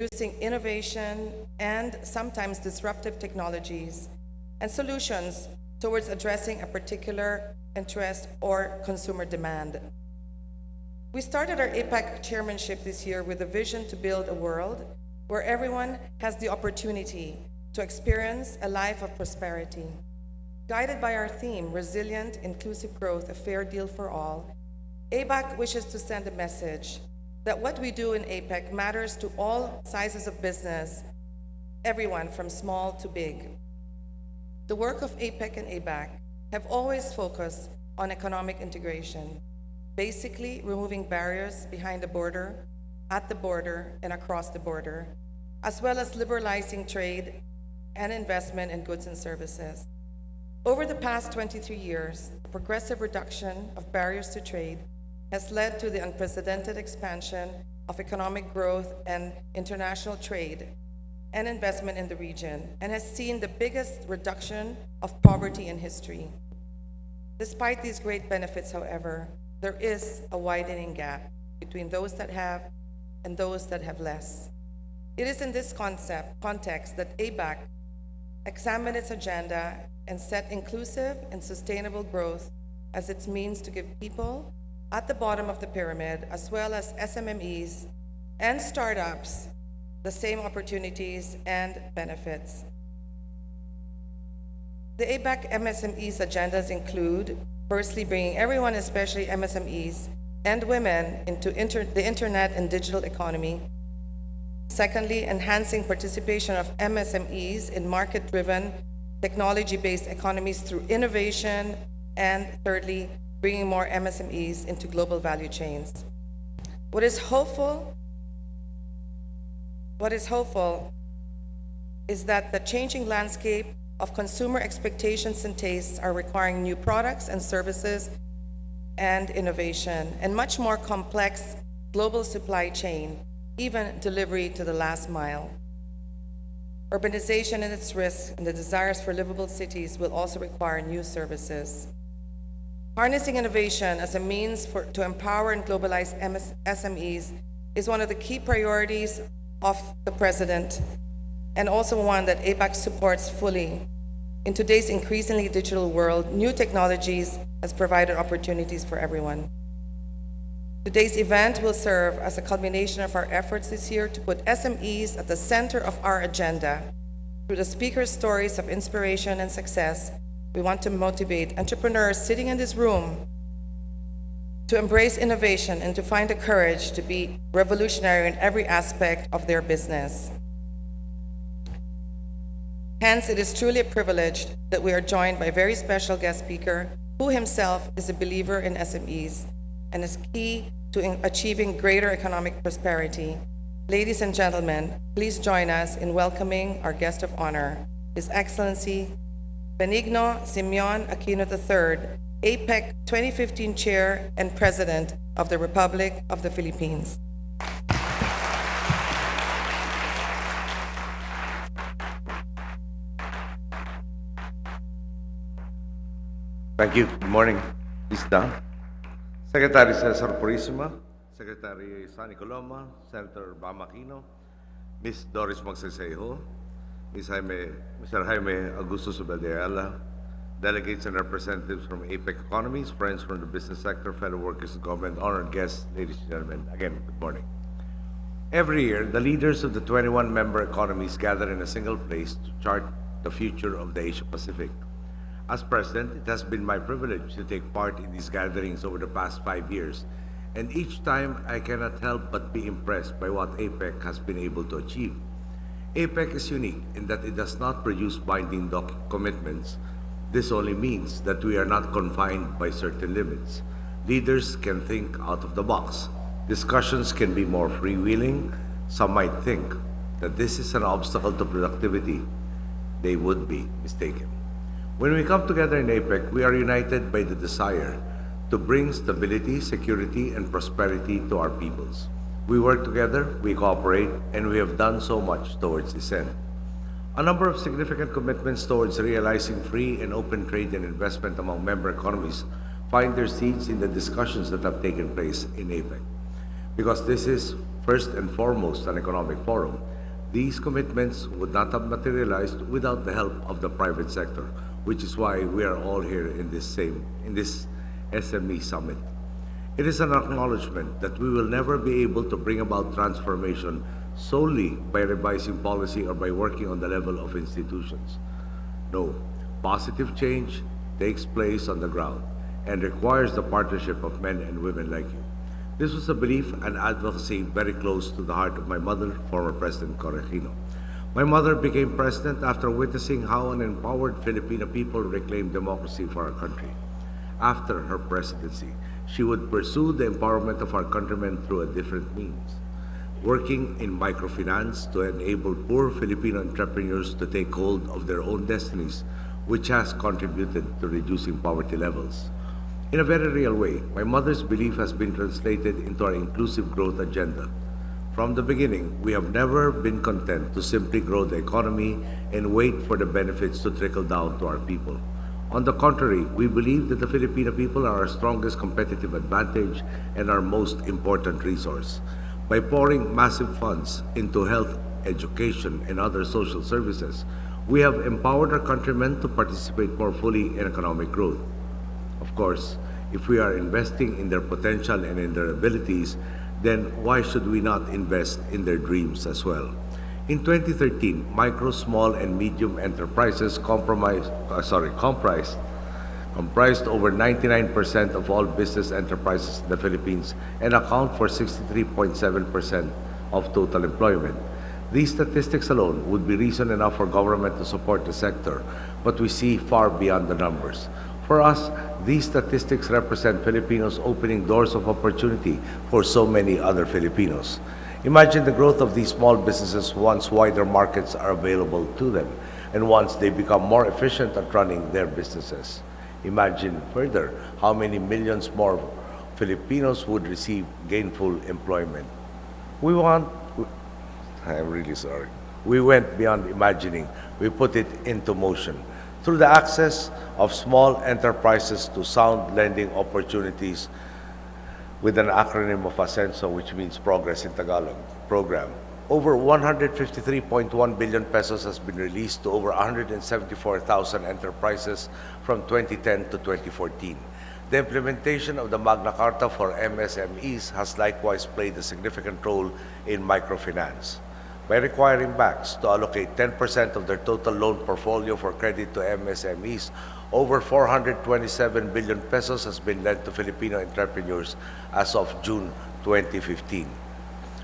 using innovation and sometimes disruptive technologies and solutions towards addressing a particular interest or consumer demand. We started our APEC chairmanship this year with a vision to build a world where everyone has the opportunity to experience a life of prosperity. Guided by our theme, Resilient, Inclusive Growth, a Fair Deal for All, APEC wishes to send a message that what we do in APEC matters to all sizes of business, everyone from small to big. The work of APEC and ABAC have always focused on economic integration, basically removing barriers behind the border, at the border, and across the border, as well as liberalizing trade and investment in goods and services. Over the past 23 years, the progressive reduction of barriers to trade has led to the unprecedented expansion of economic growth and international trade and investment in the region, and has seen the biggest reduction of poverty in history. Despite these great benefits, however, there is a widening gap between those that have and those that have less. It is in this context that ABAC examined its agenda and set inclusive and sustainable growth as its means to give people at the bottom of the pyramid, as well as SMMEs and startups, the same opportunities and benefits. The ABAC MSMEs agendas include, firstly, bringing everyone, especially MSMEs and women, into the internet and digital economy. Secondly, enhancing participation of MSMEs in market-driven, technology-based economies through innovation. And thirdly, bringing more MSMEs into global value chains. What is hopeful is that the changing landscape of consumer expectations and tastes are requiring new products and services and innovation, and much more complex global supply chain, even delivery to the last mile. Urbanization and its risks and the desires for livable cities will also require new services. Harnessing innovation as a means to empower and globalize SMEs is one of the key priorities of the President, and also one that ABAC supports fully. In today's increasingly digital world, new technologies has provided opportunities for everyone. Today's event will serve as a culmination of our efforts this year to put SMEs at the center of our agenda. Through the speakers' stories of inspiration and success, we want to motivate entrepreneurs sitting in this room to embrace innovation and to find the courage to be revolutionary in every aspect of their business. Hence, it is truly a privilege that we are joined by a very special guest speaker who himself is a believer in SMEs and is key to achieving greater economic prosperity. Ladies and gentlemen, please join us in welcoming our guest of honor, His Excellency Benigno Simeon Aquino III, APEC 2015 Chair and President of the Republic of the Philippines. Thank you. Good morning. Please down. Secretary Cesar Purisima, Secretary Sonny Coloma, Senator Bam Aquino, Ms. Doris Magsaysayho, Mr. Jaime Augusto Subeldeala, delegates and representatives from APEC economies, friends from the business sector, fellow workers in government, honored guests, ladies and gentlemen, again, good morning. Every year, the leaders of the 21 member economies gather in a single place to chart the future of the Asia Pacific. As president, it has been my privilege to take part in these gatherings over the past 5 years, and each time I cannot help but be impressed by what APEC has been able to achieve. APEC is unique in that it does not produce binding commitments. This only means that we are not confined by certain limits. Leaders can think out of the box. Discussions can be more freewheeling. Some might think that this is an obstacle to productivity. They would be mistaken. When we come together in APEC, we are united by the desire to bring stability, security, and prosperity to our peoples. We work together, we cooperate, and we have done so much towards this end. A number of significant commitments towards realizing free and open trade and investment among member economies find their seeds in the discussions that have taken place in APEC. Because this is first and foremost an economic forum. These commitments would not have materialized without the help of the private sector, which is why we are all here in this SME Summit. It is an acknowledgement that we will never be able to bring about transformation solely by revising policy or by working on the level of institutions. No, positive change takes place on the ground and requires the partnership of men and women like you. This was a belief and advocacy very close to the heart of my mother, former President Aquino. My mother became president after witnessing how an empowered Filipino people reclaimed democracy for our country. After her presidency, she would pursue the empowerment of our countrymen through a different means, working in microfinance to enable poor Filipino entrepreneurs to take hold of their own destinies, which has contributed to reducing poverty levels. In a very real way, my mother's belief has been translated into our inclusive growth agenda. From the beginning, we have never been content to simply grow the economy and wait for the benefits to trickle down to our people. On the contrary, we believe that the Filipino people are our strongest competitive advantage and our most important resource. By pouring massive funds into health, education, and other social services, we have empowered our countrymen to participate more fully in economic growth. Of course, if we are investing in their potential and in their abilities, then why should we not invest in their dreams as well? In 2013, micro, small, and medium enterprises comprised over 99% of all business enterprises in the Philippines and account for 63.7% of total employment. These statistics alone would be reason enough for government to support the sector, but we see far beyond the numbers. For us, these statistics represent Filipinos opening doors of opportunity for so many other Filipinos. Imagine the growth of these small businesses once wider markets are available to them and once they become more efficient at running their businesses. Imagine further how many millions more Filipinos would receive gainful employment. I'm really sorry. We went beyond imagining. We put it into motion. Through the access of small enterprises to sound lending opportunities with an acronym of ASENSO, which means Progress in Tagalog program. Over 153.1 billion pesos has been released to over 174,000 enterprises from 2010 to 2014. The implementation of the Magna Carta for MSMEs has likewise played a significant role in microfinance. By requiring banks to allocate 10% of their total loan portfolio for credit to MSMEs, over 427 billion pesos has been lent to Filipino entrepreneurs as of June 2015.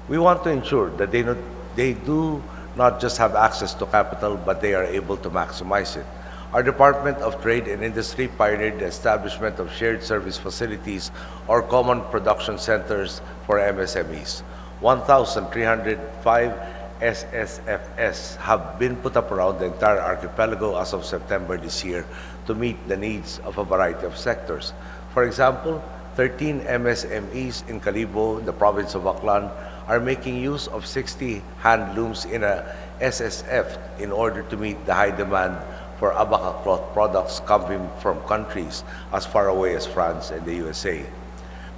We want to ensure that they do not just have access to capital, but they are able to maximize it. Our Department of Trade and Industry pioneered the establishment of shared service facilities or common production centers for MSMEs. 1,305 SSFS have been put up around the entire archipelago as of September this year to meet the needs of a variety of sectors. For example, 13 MSMEs in Calibo, the province of Aklan, are making use of 60 handlooms in a SSF in order to meet the high demand for abaca cloth products coming from countries as far away as France and the USA.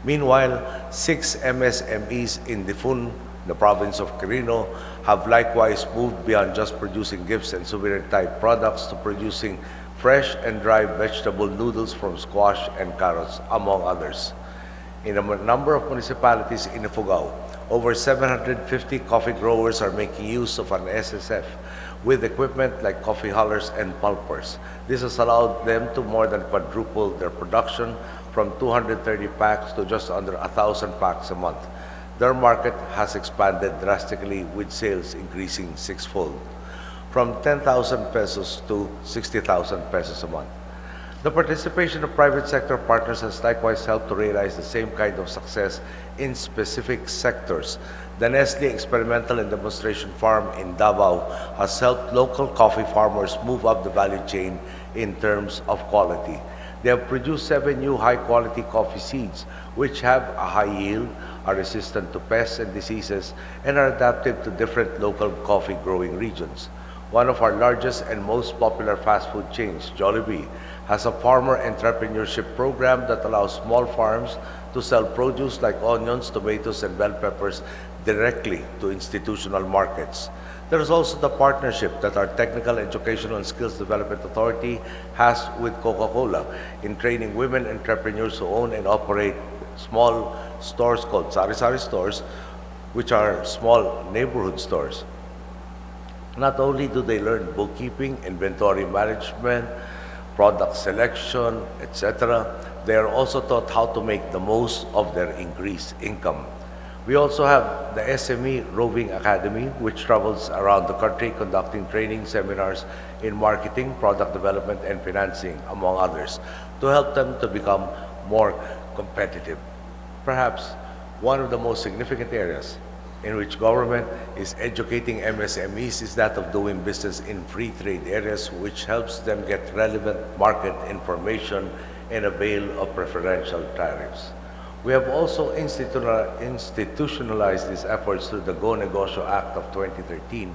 Meanwhile, 6 MSMEs in Difun, the province of Quirino, have likewise moved beyond just producing gifts and souvenir-type products to producing fresh and dry vegetable noodles from squash and carrots, among others. In a number of municipalities in Ifugao, over 750 coffee growers are making use of an SSF with equipment like coffee hullers and pulpers. This has allowed them to more than quadruple their production from 230 packs to just under 1,000 packs a month. Their market has expanded drastically with sales increasing sixfold, from 10,000 pesos to 60,000 pesos a month. The participation of private sector partners has likewise helped to realize the same kind of success in specific sectors. The Nestle Experimental and Demonstration Farm in Davao has helped local coffee farmers move up the value chain in terms of quality. They have produced 7 new high-quality coffee seeds, which have a high yield, are resistant to pests and diseases, and are adapted to different local coffee growing regions. One of our largest and most popular fast food chains, Jollibee, has a farmer entrepreneurship program that allows small farms to sell produce like onions, tomatoes, and bell peppers directly to institutional markets. There is also the partnership that our Technical Educational and Skills Development Authority has with Coca-Cola in training women entrepreneurs who own and operate small stores called sari-sari stores, which are small neighborhood stores. Not only do they learn bookkeeping, inventory management, product selection, etc., they are also taught how to make the most of their increased income. We also have the SME Roving Academy, which travels around the country conducting training seminars in marketing, product development, and financing, among others, to help them to become more competitive. Perhaps one of the most significant areas in which government is educating MSMEs is that of doing business in free trade areas, which helps them get relevant market information and avail of preferential tariffs. We have also institutionalized these efforts through the Go Negosyo Act of 2013,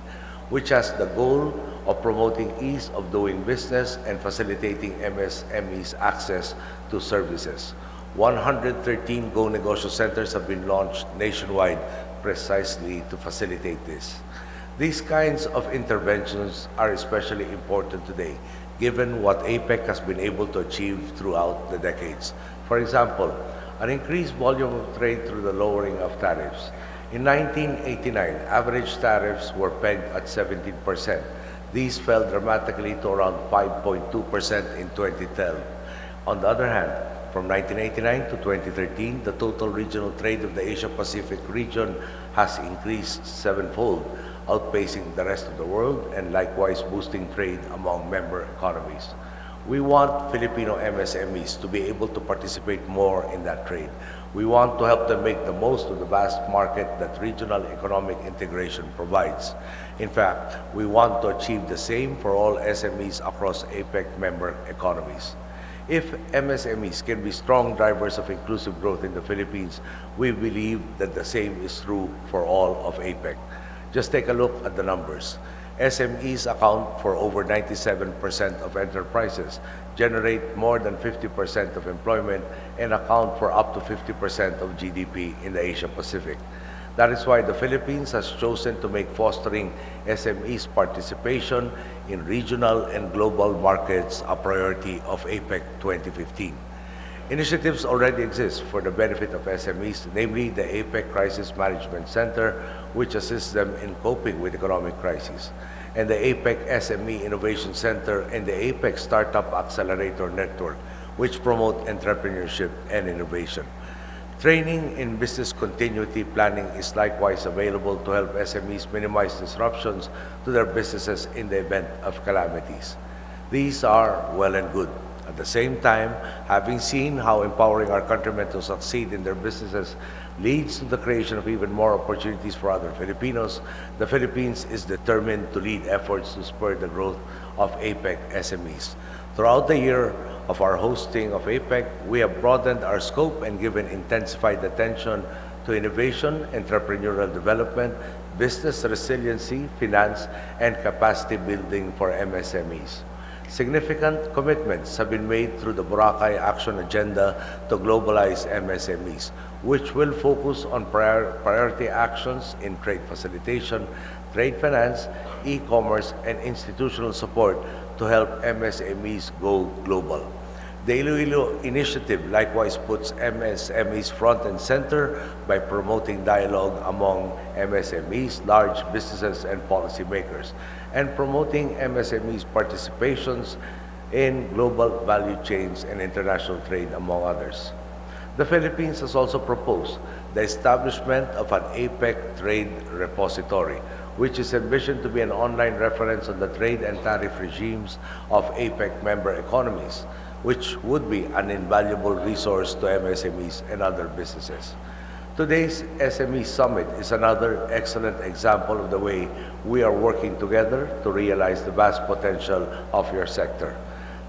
which has the goal of promoting ease of doing business and facilitating MSMEs access to services. 113 Go Negosyo centers have been launched nationwide precisely to facilitate this. These kinds of interventions are especially important today, given what APEC has been able to achieve throughout the decades. For example, an increased volume of trade through the lowering of tariffs. In 1989, average tariffs were pegged at 17%. These fell dramatically to around 5.2% in 2012. On the other hand, from 1989 to 2013, the total regional trade of the Asia-Pacific region has increased sevenfold, outpacing the rest of the world and likewise boosting trade among member economies. We want Filipino MSMEs to be able to participate more in that trade. We want to help them make the most of the vast market that regional economic integration provides. In fact, we want to achieve the same for all SMEs across APEC member economies. If MSMEs can be strong drivers of inclusive growth in the Philippines, we believe that the same is true for all of APEC. Just take a look at the numbers. SMEs account for over 97% of enterprises, generate more than 50% of employment, and account for up to 50% of GDP in the Asia-Pacific. That is why the Philippines has chosen to make fostering SMEs participation in regional and global markets a priority of APEC 2015. Initiatives already exist for the benefit of SMEs, namely the APEC Crisis Management Center, which assists them in coping with economic crises, and the APEC SME Innovation Center and the APEC Startup Accelerator Network, which promote entrepreneurship and innovation. Training in business continuity planning is likewise available to help SMEs minimize disruptions to their businesses in the event of calamities. These are well and good. At the same time, having seen how empowering our countrymen to succeed in their businesses leads to the creation of even more opportunities for other Filipinos, the Philippines is determined to lead efforts to spur the growth of APEC SMEs. Throughout the year of our hosting of APEC, we have broadened our scope and given intensified attention to innovation, entrepreneurial development, business resiliency, finance, and capacity building for MSMEs. Significant commitments have been made through the Boracay Action Agenda to globalize MSMEs, which will focus on priority actions in trade facilitation, trade finance, e-commerce, and institutional support to help MSMEs go global. The Iloilo Initiative likewise puts MSMEs front and center by promoting dialogue among MSMEs, large businesses, and policymakers, and promoting MSMEs' participations in global value chains and international trade, among others. The Philippines has also proposed the establishment of an APEC Trade Repository, which is envisioned to be an online reference on the trade and tariff regimes of APEC member economies, which would be an invaluable resource to MSMEs and other businesses. Today's SME Summit is another excellent example of the way we are working together to realize the vast potential of your sector.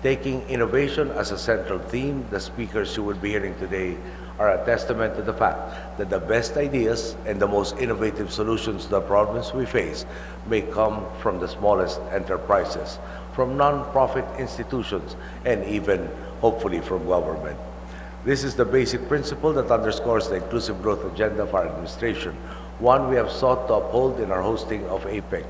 Taking innovation as a central theme, the speakers you will be hearing today are a testament to the fact that the best ideas and the most innovative solutions to the problems we face may come from the smallest enterprises, from non-profit institutions, and even, hopefully, from government. This is the basic principle that underscores the inclusive growth agenda of our administration, one we have sought to uphold in our hosting of APEC,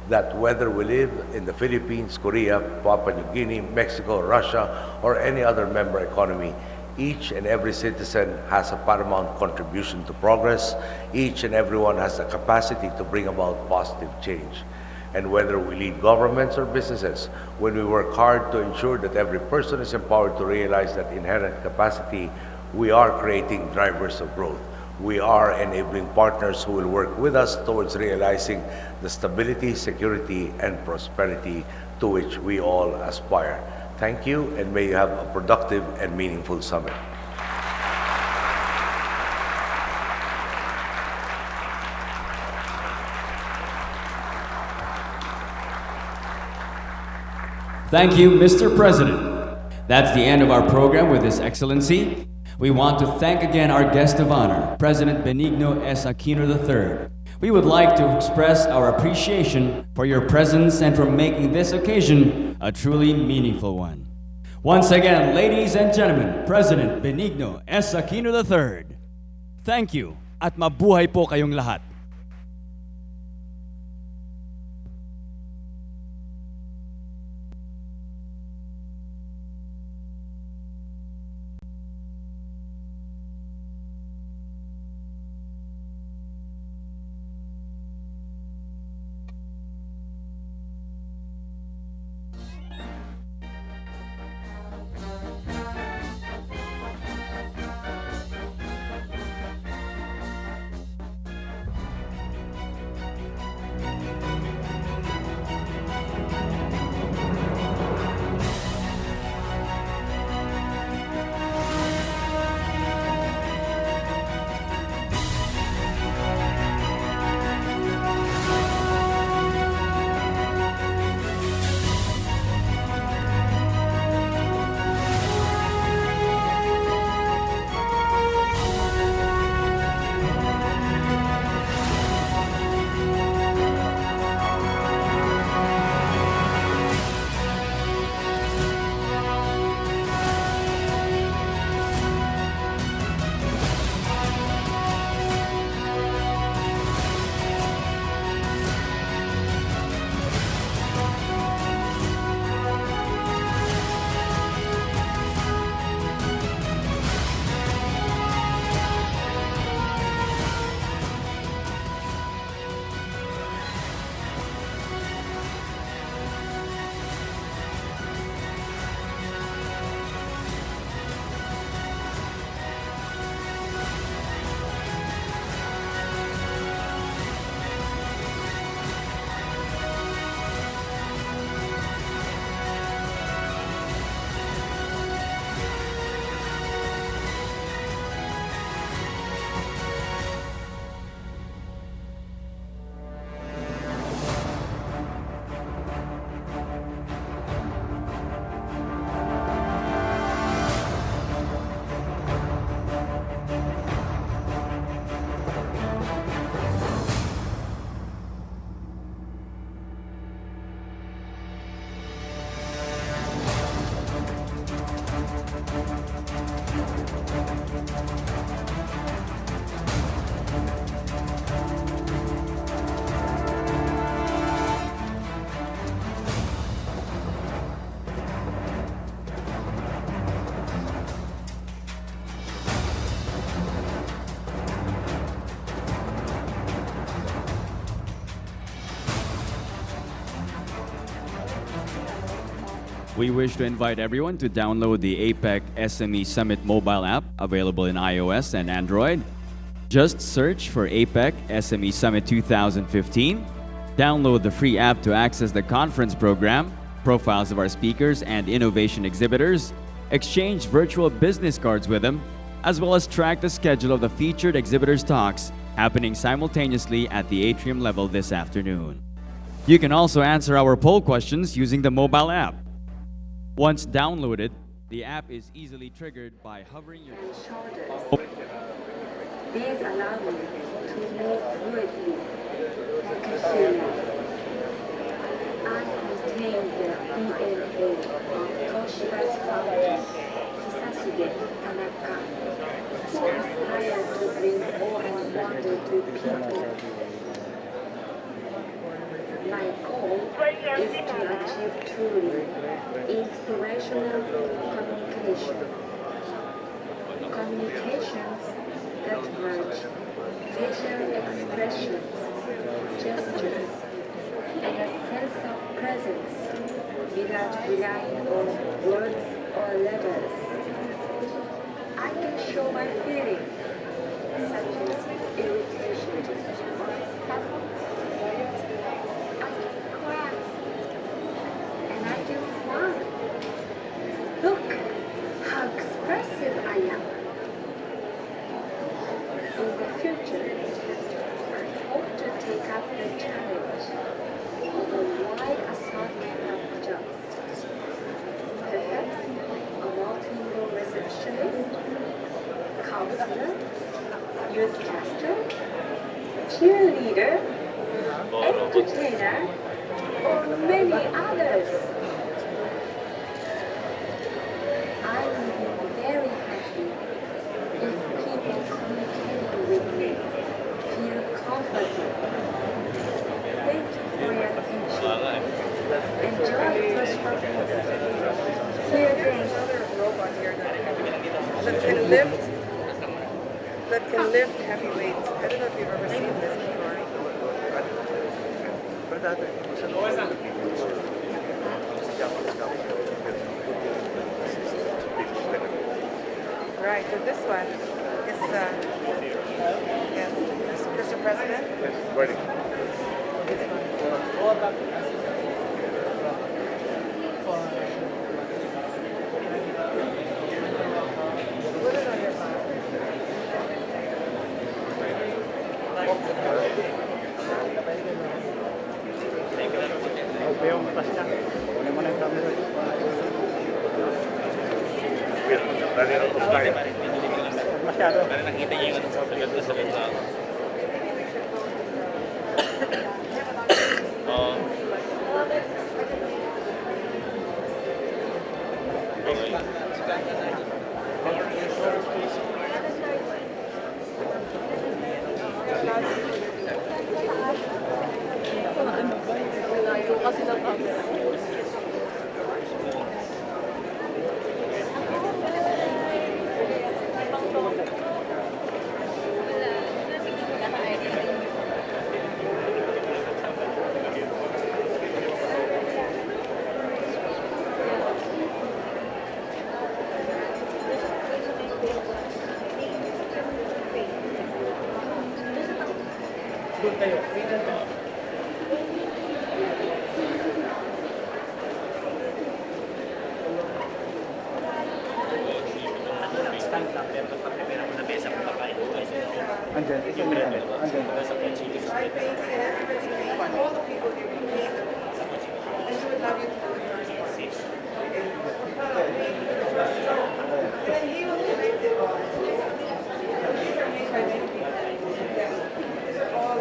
that whether we live in the Philippines, Korea, Papua New Guinea, Mexico, Russia, or any other member economy, each and every citizen has a paramount contribution to progress. Each and everyone has the capacity to bring about positive change. And whether we lead governments or businesses, when we work hard to ensure that every person is empowered to realize that inherent capacity, we are creating drivers of growth. We are enabling partners who will work with us towards realizing the stability, security, and prosperity to which we all aspire. Thank you, and may you have a productive and meaningful summit. Thank you, Mr. President. That's the end of our program with His Excellency. We want to thank again our guest of honor, President Benigno S. Aquino III. We would like to express our appreciation for your presence and for making this occasion a truly meaningful one. Once again, ladies and gentlemen, President Benigno S. Aquino III. Thank you at mabuhay po kayong lahat. We wish to invite everyone to download the APEC SME Summit mobile app available in iOS and Android. Just search for APEC SME Summit 2015. Download the free app to access the conference program, profiles of our speakers and innovation exhibitors, exchange virtual business cards with them, as well as track the schedule of the featured exhibitors' talks happening simultaneously at the atrium level this afternoon. You can also answer our poll questions using the mobile app. Once downloaded, the app is easily triggered by hovering your and shoulders. These allow me to move fluidly like a human. I contain the DNA of Toshiba's founder, Hisashige Tanaka, who aspired to bring awe and wonder to people. My goal is to achieve truly inspirational communication. Communications that merge facial expressions, gestures, and a sense of presence without relying on words or letters. I can show my feelings, such as irritation or sadness. I can cry, and I can smile. Look how expressive I am. In the future, I hope to take up the challenge of a wide assortment of jobs. Perhaps a multilingual receptionist, counselor, newscaster, cheerleader, entertainer, or many others. I will be very happy if people communicating with me feel comfortable. Thank you for your attention. Enjoy this podcast. See you again. Another robot here that can lift heavy weights. I don't know if you've ever seen this before. Right, so this one is, yes, Mr. President. Yes, ready. Put it on your phone. I think in everybody, all the people here, we meet, and we would love you to do the first one. And he will direct it all. These are made by many people. Yes. These are all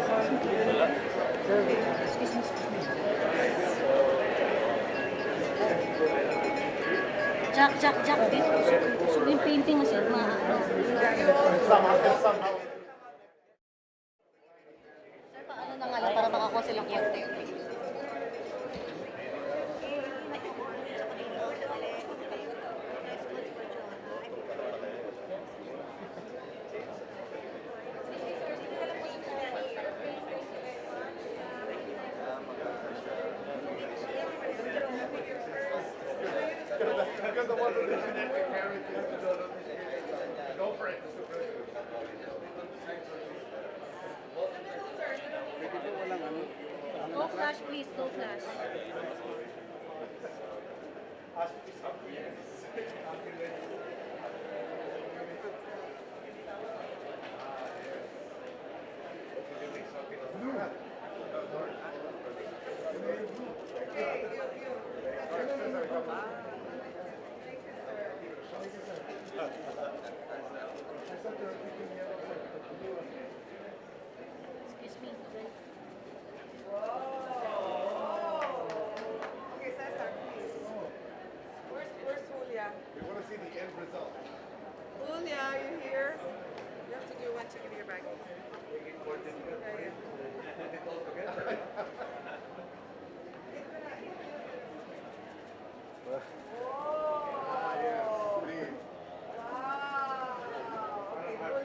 Jack, dito. So, yung painting mo sir, maano. Sir, paano na nga lang para makakuha silang kiyante? No flash, please. No flash.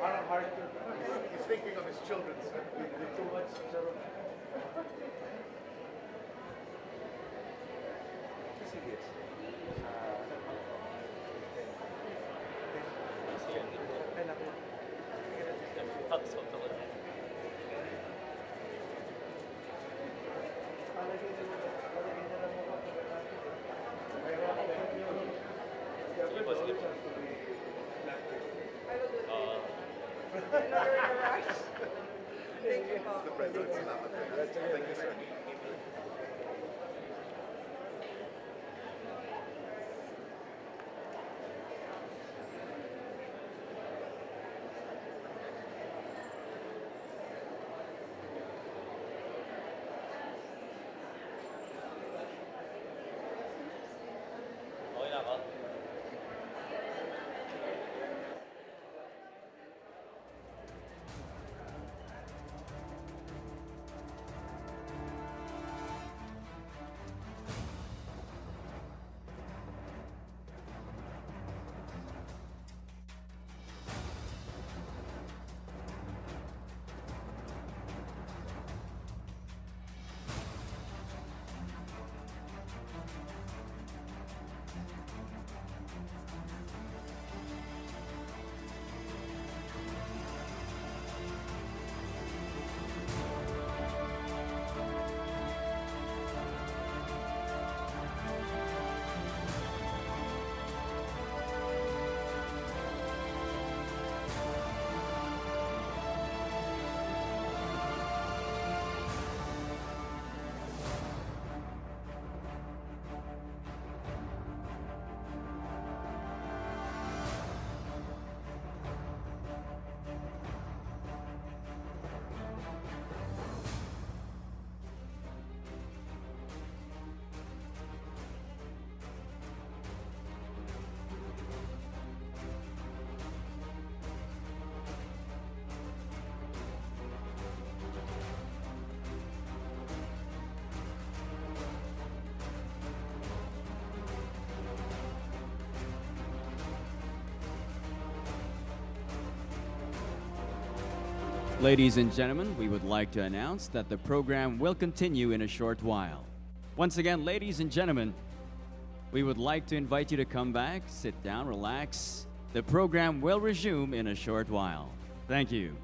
Parang hard to. He's thinking of his children, sir. Too much, sir. Thank you po. Thank you, sir. Ladies and gentlemen, we would like to announce that the program will continue in a short while. Once again, ladies and gentlemen, we would like to invite you to come back, sit down, relax. The program will resume in a short while. Thank you.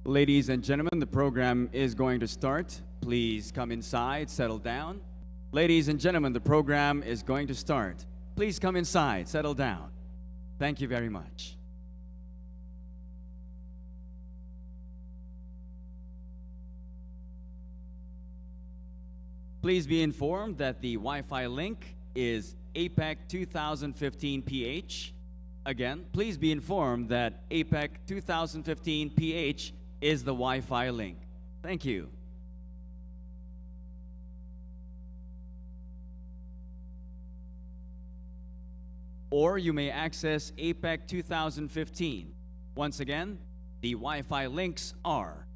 Ladies and gentlemen, the program is going to start. Please come inside, settle down. Ladies and gentlemen, the program is going to start. Please come inside, settle down. Thank you very much. Please be informed that the Wi-Fi link is APEC 2015 PH. Again, please be informed that APEC 2015 PH is the Wi-Fi link. Thank you. Or you may access APEC 2015. Once again, the Wi-Fi links are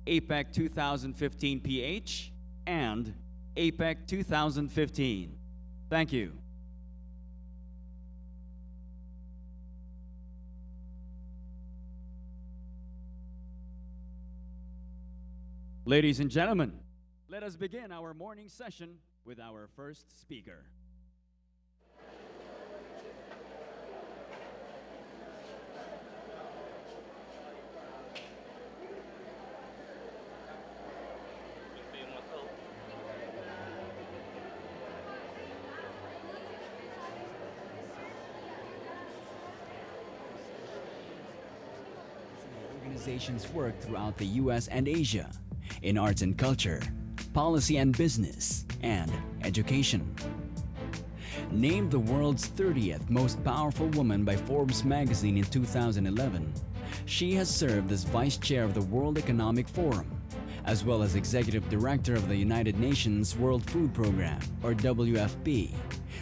APEC 2015 PH and APEC 2015. Thank you. Ladies and gentlemen, let us begin our morning session with our first speaker. Organizations work throughout the U.S. and Asia in arts and culture, policy and business, and education. Named the world's 30th most powerful woman by Forbes magazine in 2011, she has served as Vice Chair of the World Economic Forum, as well as Executive Director of the United Nations World Food Program, or WFP,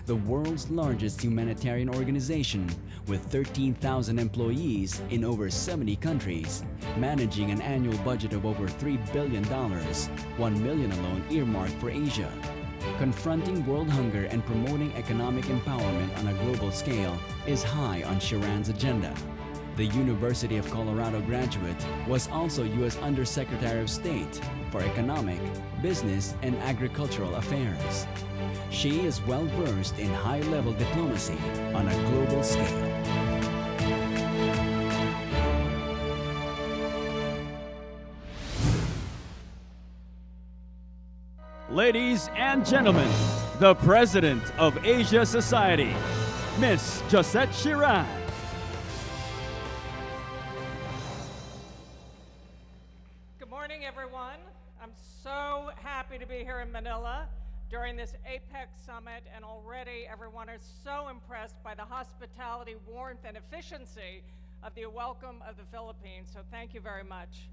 the world's largest humanitarian organization with 13,000 employees in over 70 countries, managing an annual budget of over $3 billion, $1 million alone earmarked for Asia. Confronting world hunger and promoting economic empowerment on a global scale is high on Schiran's agenda. The University of Colorado graduate was also U.S. Undersecretary of State for Economic, Business, and Agricultural Affairs. She is well-versed in high-level diplomacy on a global scale. Ladies and gentlemen, the President of Asia Society, Miss Josette Schiran. Good morning, everyone. I'm so happy to be here in Manila during this APEC Summit, and already everyone is so impressed by the hospitality, warmth, and efficiency of the welcome of the Philippines, so thank you very much.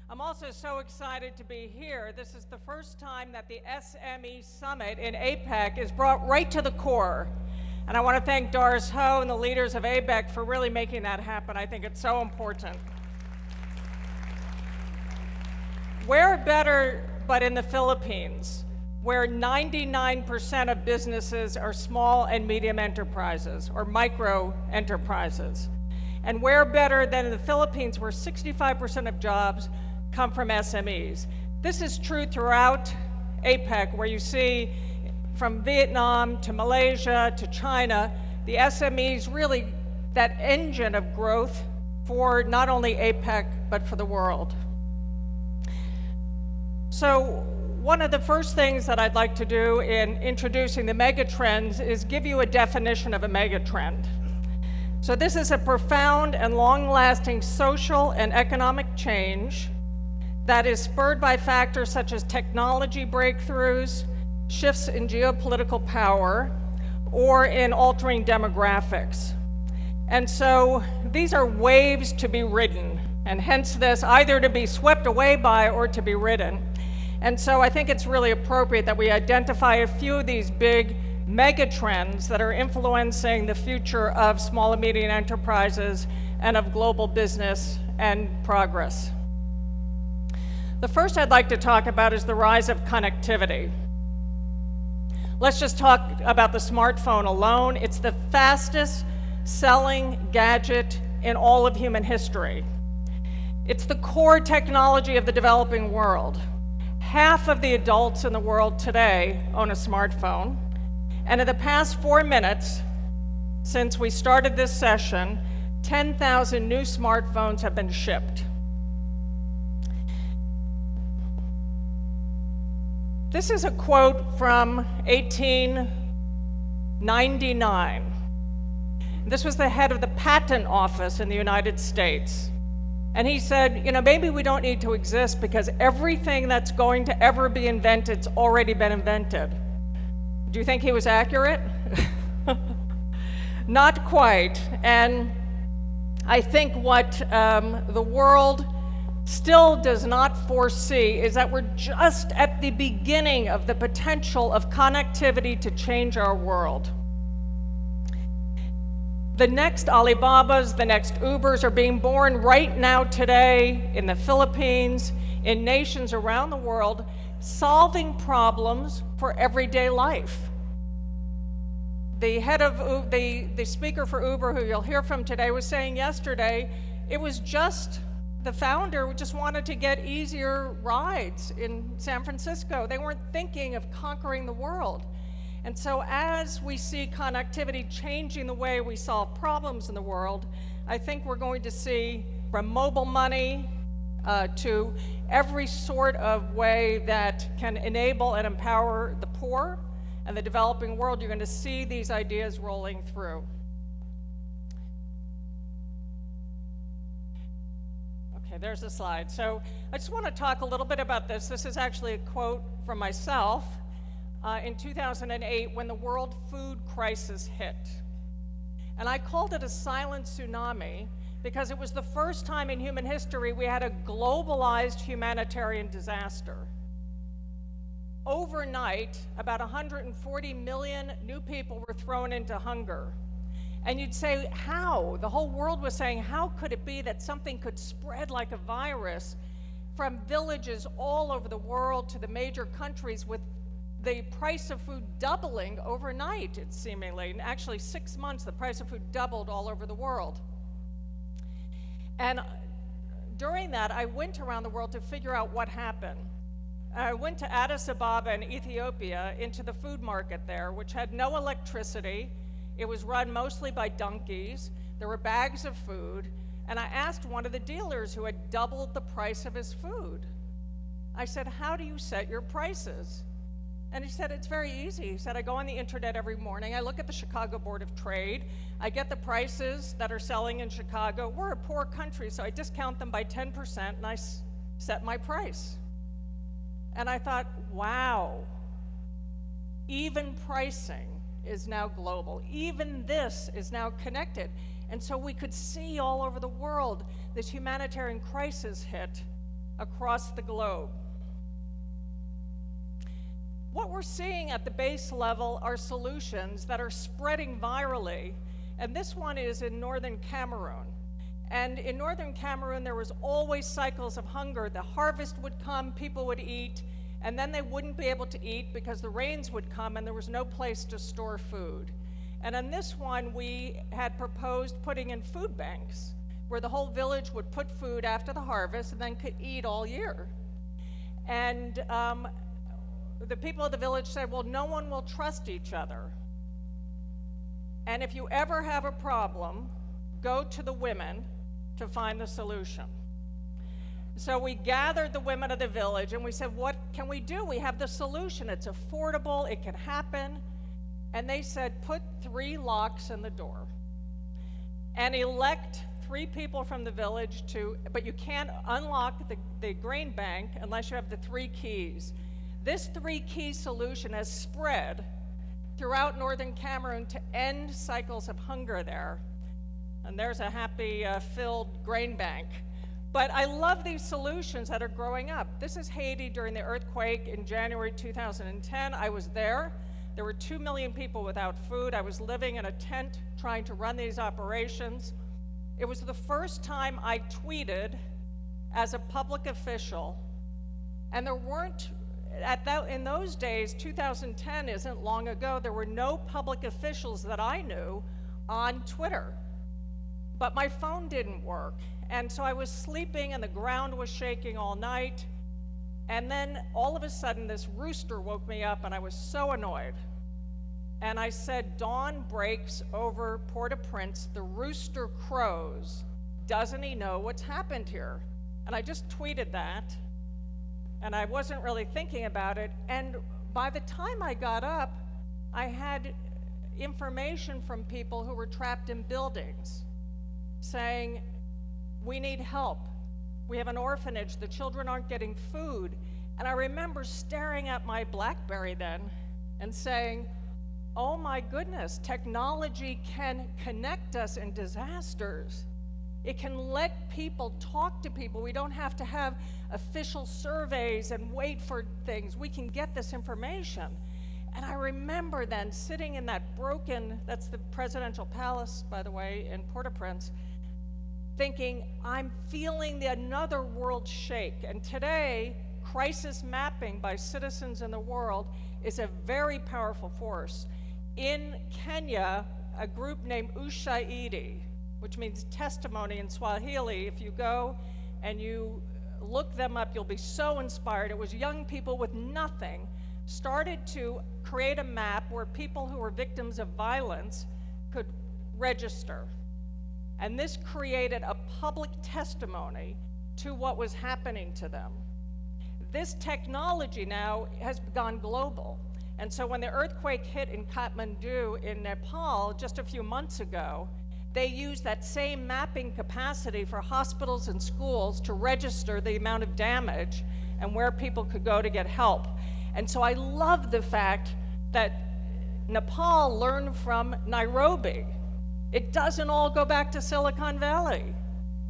I'm also so excited to be here. This is the first time that the SME Summit in APEC is brought right to the core, and I want to thank Doris Ho and the leaders of APEC for really making that happen. I think it's so important. Where better but in the Philippines, where 99% of businesses are small and medium enterprises or micro enterprises. And where better than in the Philippines, where 65% of jobs come from SMEs. This is true throughout APEC, where you see from Vietnam to Malaysia to China, the SMEs really that engine of growth for not only APEC, but for the world. So one of the first things that I'd like to do in introducing the megatrends is give you a definition of a megatrend. So this is a profound and long-lasting social and economic change that is spurred by factors such as technology breakthroughs, shifts in geopolitical power, or in altering demographics. And so these are waves to be ridden, and hence this either to be swept away by or to be ridden. And so I think it's really appropriate that we identify a few of these big mega trends that are influencing the future of small and medium enterprises and of global business and progress. The first I'd like to talk about is the rise of connectivity. Let's just talk about the smartphone alone. It's the fastest selling gadget in all of human history. It's the core technology of the developing world. Half of the adults in the world today own a smartphone. And in the past 4 minutes, since we started this session, 10,000 new smartphones have been shipped. This is a quote from 1899. This was the head of the patent office in the United States. And he said, maybe we don't need to exist because everything that's going to ever be invented's already been invented. Do you think he was accurate? Not quite. And I think what the world still does not foresee is that we're just at the beginning of the potential of connectivity to change our world. The next Alibabas, the next Ubers are being born right now today in the Philippines, in nations around the world, solving problems for everyday life. The head of the speaker for Uber, who you'll hear from today, was saying yesterday, it was just the founder just wanted to get easier rides in San Francisco. They weren't thinking of conquering the world. And so as we see connectivity changing the way we solve problems in the world, I think we're going to see from mobile money to every sort of way that can enable and empower the poor and the developing world, you're going to see these ideas rolling through. Okay, there's a slide. So I just want to talk a little bit about this. This is actually a quote from myself in 2008 when the world food crisis hit. And I called it a silent tsunami because it was the first time in human history we had a globalized humanitarian disaster. Overnight, about 140 million new people were thrown into hunger. And you'd say, how? The whole world was saying, how could it be that something could spread like a virus from villages all over the world to the major countries with the price of food doubling overnight, it seemingly. In actually 6 months, the price of food doubled all over the world. And during that, I went around the world to figure out what happened. I went to Addis Ababa in Ethiopia into the food market there, which had no electricity. It was run mostly by donkeys. There were bags of food. And I asked one of the dealers who had doubled the price of his food. I said, how do you set your prices? And he said, it's very easy. He said, I go on the internet every morning. I look at the Chicago Board of Trade. I get the prices that are selling in Chicago. We're a poor country, so I discount them by 10%, and I set my price. And I thought, wow, even pricing is now global. Even this is now connected. And so we could see all over the world this humanitarian crisis hit across the globe. What we're seeing at the base level are solutions that are spreading virally, and this one is in northern Cameroon. And in northern Cameroon, there was always cycles of hunger. The harvest would come, people would eat, and then they wouldn't be able to eat because the rains would come and there was no place to store food. And on this one, we had proposed putting in food banks, where the whole village would put food after the harvest and then could eat all year. And the people of the village said, well, no one will trust each other. And if you ever have a problem, go to the women to find the solution. So we gathered the women of the village and we said, what can we do? We have the solution. It's affordable. It can happen. And they said, put 3 locks in the door and elect 3 people from the village but you can't unlock the grain bank unless you have the 3 keys. This 3-key solution has spread throughout northern Cameroon to end cycles of hunger there. And there's a happy filled grain bank. But I love these solutions that are growing up. This is Haiti during the earthquake in January 2010. I was there. There were 2 million people without food. I was living in a tent trying to run these operations. It was the first time I tweeted as a public official, and there weren't, in those days, 2010 isn't long ago, there were no public officials that I knew on Twitter. But my phone didn't work, and so I was sleeping and the ground was shaking all night, and then all of a sudden this rooster woke me up and I was so annoyed. And I said, dawn breaks over Port-au-Prince, the rooster crows. Doesn't he know what's happened here? And I just tweeted that. and I wasn't really thinking about it. And by the time I got up, I had information from people who were trapped in buildings saying, we need help. We have an orphanage, the children aren't getting food. And I remember staring at my BlackBerry then and saying, oh my goodness, technology can connect us in disasters. It can let people talk to people. We don't have to have official surveys and wait for things. We can get this information. And I remember then sitting in that broken, that's the presidential palace, by the way, in Port-au-Prince, thinking, I'm feeling another world shake. And today, crisis mapping by citizens in the world is a very powerful force. In Kenya, a group named Ushahidi, which means testimony in Swahili, if you go and you look them up, you'll be so inspired. It was young people with nothing, started to create a map where people who were victims of violence could register. And this created a public testimony to what was happening to them. This technology now has gone global. And so when the earthquake hit in Kathmandu in Nepal just a few months ago, they used that same mapping capacity for hospitals and schools to register the amount of damage and where people could go to get help. And so I love the fact that Nepal learned from Nairobi. It doesn't all go back to Silicon Valley.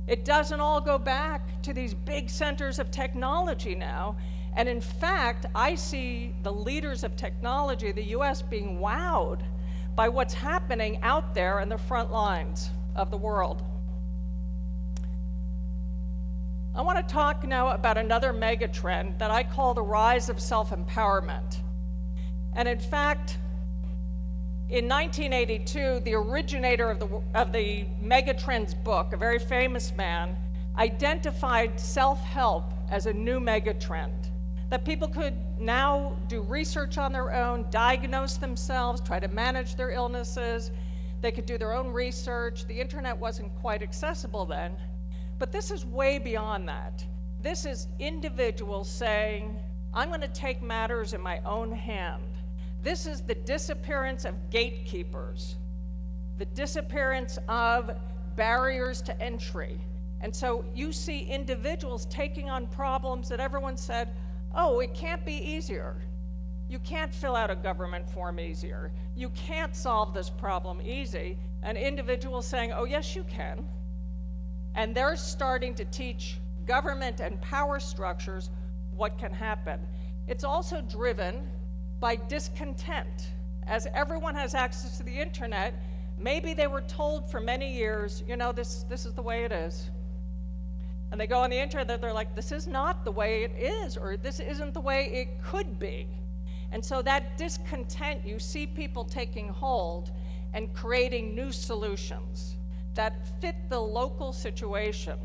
It doesn't all go back to these big centers of technology now. And in fact, I see the leaders of technology, the US, being wowed by what's happening out there in the front lines of the world. I want to talk now about another mega trend that I call the rise of self-empowerment. And in fact, in 1982, the originator of the Megatrends book, a very famous man, identified self-help as a new megatrend, that people could now do research on their own, diagnose themselves, try to manage their illnesses. They could do their own research. The internet wasn't quite accessible then, but this is way beyond that. This is individuals saying, I'm going to take matters in my own hand. This is the disappearance of gatekeepers, the disappearance of barriers to entry. And so you see individuals taking on problems that everyone said, oh, it can't be easier. You can't fill out a government form easier. You can't solve this problem easy. And individuals saying, oh, yes, you can. And they're starting to teach government and power structures what can happen. It's also driven by discontent. As everyone has access to the internet, maybe they were told for many years, you know, this is the way it is. And they go on the internet, they're like, this is not the way it is, or this isn't the way it could be. And so that discontent, you see people taking hold and creating new solutions that fit the local situation.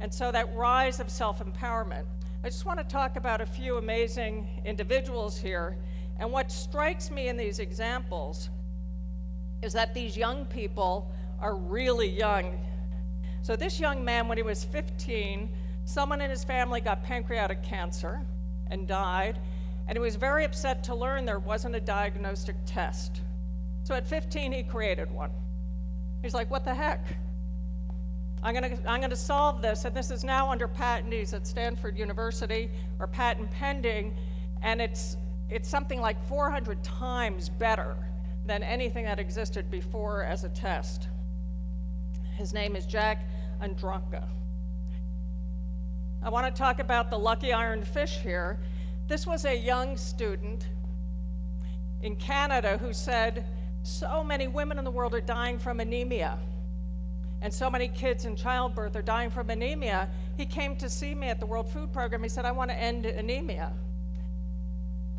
And so that rise of self-empowerment. I just want to talk about a few amazing individuals here. And what strikes me in these examples is that these young people are really young. So this young man, when he was 15, someone in his family got pancreatic cancer and died, and he was very upset to learn there wasn't a diagnostic test. So at 15, he created one. He's like, what the heck? I'm gonna solve this, and this is now under patentees at Stanford University, or patent pending, and it's something like 400 times better than anything that existed before as a test. His name is Jack Andronka. I want to talk about the lucky iron fish here. This was a young student in Canada who said, so many women in the world are dying from anemia, and so many kids in childbirth are dying from anemia. He came to see me at the World Food Program. He said, I want to end anemia.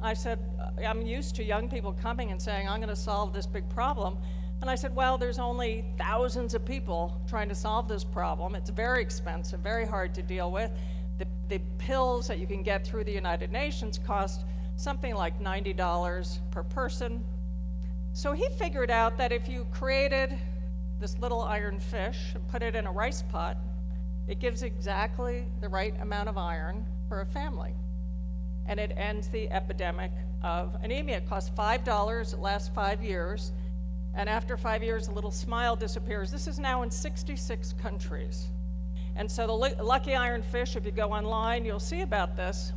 I said, I'm used to young people coming and saying, I'm going to solve this big problem. And I said, well, there's only thousands of people trying to solve this problem. It's very expensive, very hard to deal with. The pills that you can get through the United Nations cost something like $90 per person. So he figured out that if you created this little iron fish and put it in a rice pot, it gives exactly the right amount of iron for a family. and it ends the epidemic of anemia. It costs $5, it lasts 5 years, and after 5 years, a little smile disappears. This is now in 66 countries. And so the lucky ironfish, if you go online, you'll see about this.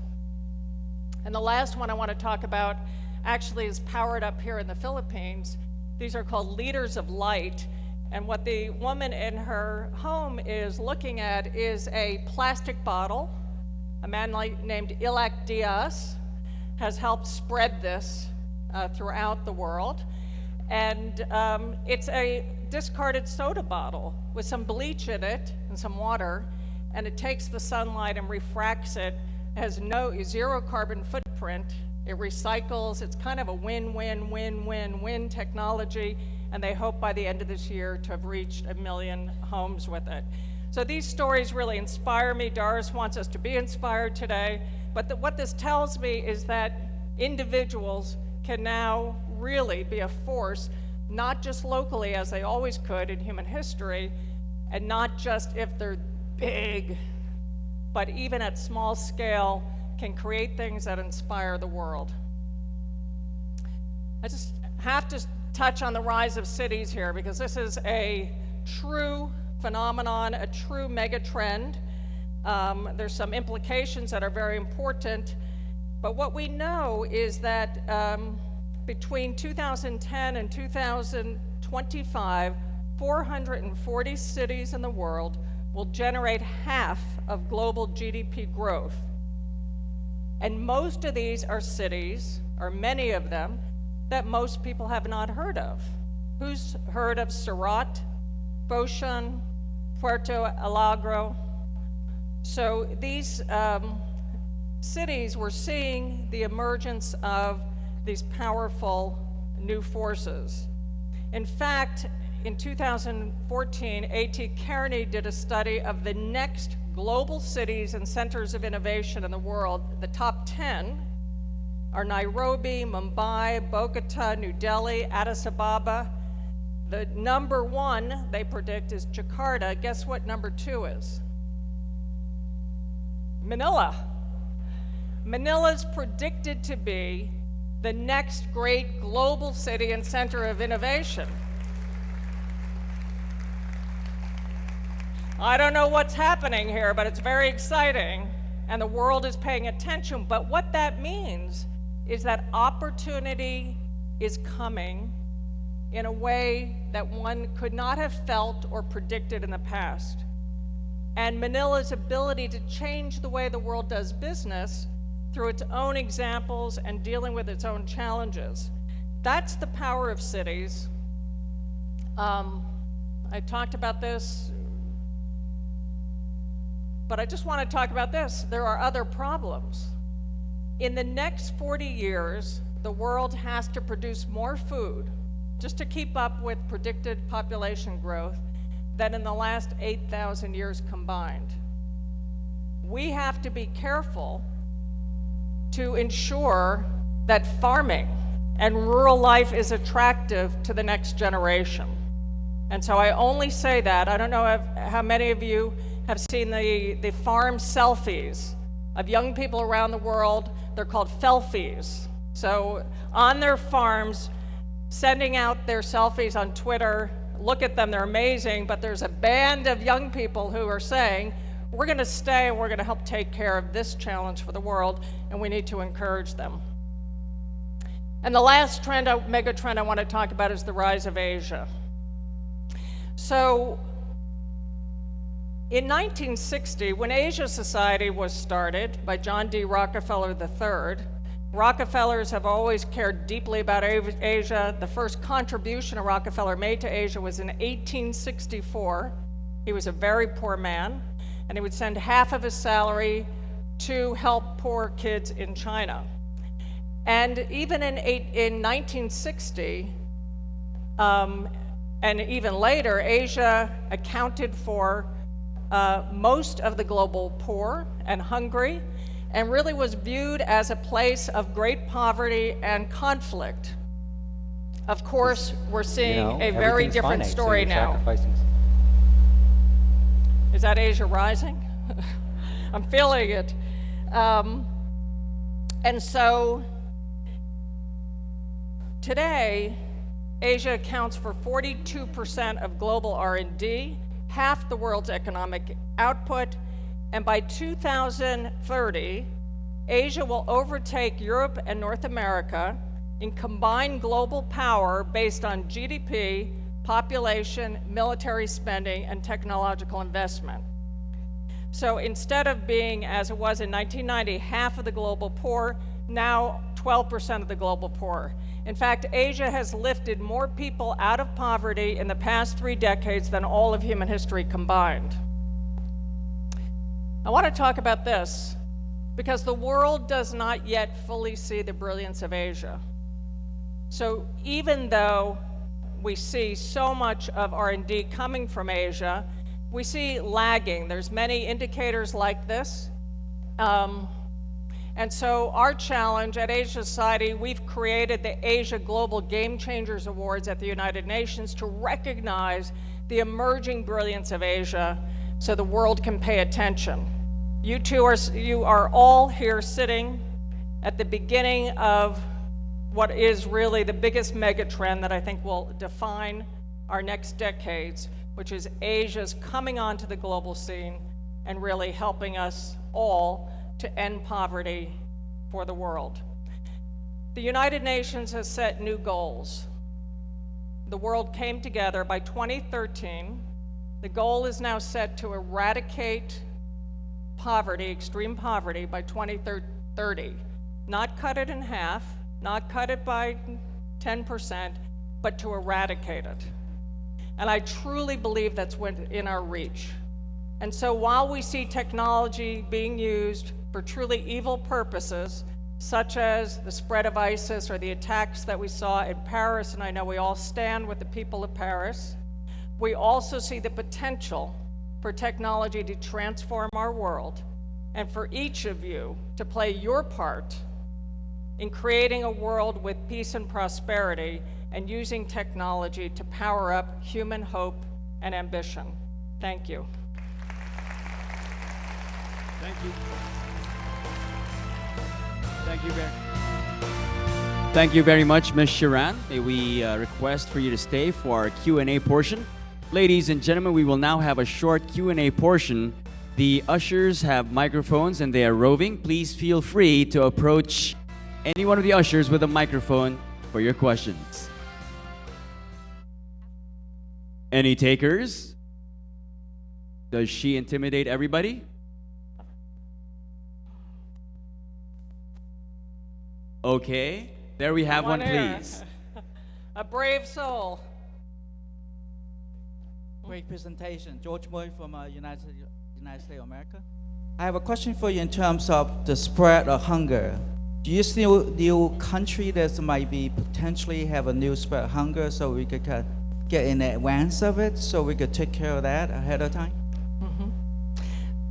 And the last one I want to talk about actually is powered up here in the Philippines. These are called Leaders of Light. And what the woman in her home is looking at is a plastic bottle. A man named Ilac Diaz has helped spread this throughout the world. And it's a discarded soda bottle with some bleach in it and some water, and it takes the sunlight and refracts it. It has zero carbon footprint. It recycles. It's kind of a win-win-win-win-win technology, and they hope by the end of this year to have reached 1 million homes with it. So these stories really inspire me. Doris wants us to be inspired today, but what this tells me is that individuals can now really be a force, not just locally as they always could in human history, and not just if they're big, but even at small scale can create things that inspire the world. I just have to touch on the rise of cities here because this is a true phenomenon, a true mega trend. There's some implications that are very important, but what we know is that between 2010 and 2025, 440 cities in the world will generate half of global GDP growth. And most of these are cities, or many of them, that most people have not heard of. Who's heard of Surat, Foshan, Puerto Alegre? So these cities, we're seeing the emergence of these powerful new forces. In fact, in 2014, A.T. Kearney did a study of the next global cities and centers of innovation in the world. The top 10 are Nairobi, Mumbai, Bogota, New Delhi, Addis Ababa. The number 1 they predict is Jakarta. Guess what number 2 is? Manila. Manila's predicted to be the next great global city and center of innovation. I don't know what's happening here, but it's very exciting, and the world is paying attention. But what that means is that opportunity is coming in a way that one could not have felt or predicted in the past. And Manila's ability to change the way the world does business through its own examples and dealing with its own challenges. That's the power of cities. I talked about this, but I just want to talk about this. There are other problems. In the next 40 years, the world has to produce more food just to keep up with predicted population growth than in the last 8,000 years combined. We have to be careful to ensure that farming and rural life is attractive to the next generation. And so I only say that, I don't know how many of you have seen the farm selfies of young people around the world. They're called felfies. So on their farms, sending out their selfies on Twitter, look at them, they're amazing, but there's a band of young people who are saying, we're gonna stay and we're gonna help take care of this challenge for the world, and we need to encourage them. And the last trend, mega trend I want to talk about is the rise of Asia. So in 1960, when Asia Society was started by John D. Rockefeller III, Rockefellers have always cared deeply about Asia. The first contribution a Rockefeller made to Asia was in 1864. He was a very poor man, and he would send half of his salary to help poor kids in China. And even in 1960, and even later, Asia accounted for most of the global poor and hungry, and really was viewed as a place of great poverty and conflict. Of course, we're seeing a very different story now. Is that Asia rising? I'm feeling it. And so today, Asia accounts for 42% of global R&D, half the world's economic output, and by 2030, Asia will overtake Europe and North America in combined global power based on GDP, population, military spending, and technological investment. So instead of being, as it was in 1990, half of the global poor, now 12% of the global poor. In fact, Asia has lifted more people out of poverty in the past 3 decades than all of human history combined. I want to talk about this because the world does not yet fully see the brilliance of Asia. So even though we see so much of R&D coming from Asia, we see lagging. There's many indicators like this. And so our challenge at Asia Society, we've created the Asia Global Game Changers Awards at the United Nations to recognize the emerging brilliance of Asia so the world can pay attention. You are all here sitting at the beginning of what is really the biggest mega trend that I think will define our next decades, which is Asia's coming onto the global scene and really helping us all to end poverty for the world. The United Nations has set new goals. The world came together by 2013. The goal is now set to eradicate poverty, extreme poverty, by 2030. Not cut it in half, not cut it by 10%, but to eradicate it. And I truly believe that's within our reach. And so while we see technology being used for truly evil purposes, such as the spread of ISIS or the attacks that we saw in Paris, and I know we all stand with the people of Paris, we also see the potential for technology to transform our world, and for each of you to play your part in creating a world with peace and prosperity and using technology to power up human hope and ambition. Thank you. Thank you. Thank you very much, Ms. Schiran. May we request for you to stay for our Q&A portion. Ladies and gentlemen, we will now have a short Q&A portion. The ushers have microphones and they are roving. Please feel free to approach any one of the ushers with a microphone for your questions. Any takers? Does she intimidate everybody? Okay, there we have one, here. please. A brave soul. Great presentation. George Moy from United States of America. I have a question for you in terms of the spread of hunger. Do you see new country that might be potentially have a new spread of hunger so we could get in advance of it so we could take care of that ahead of time?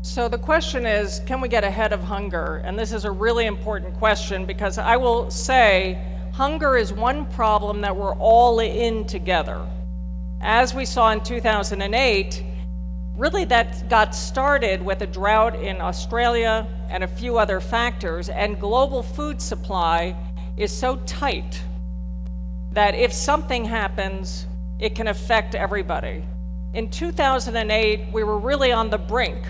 So the question is, can we get ahead of hunger? And this is a really important question because I will say hunger is one problem that we're all in together. As we saw in 2008, really that got started with a drought in Australia and a few other factors, and global food supply is so tight that if something happens, it can affect everybody. In 2008, we were really on the brink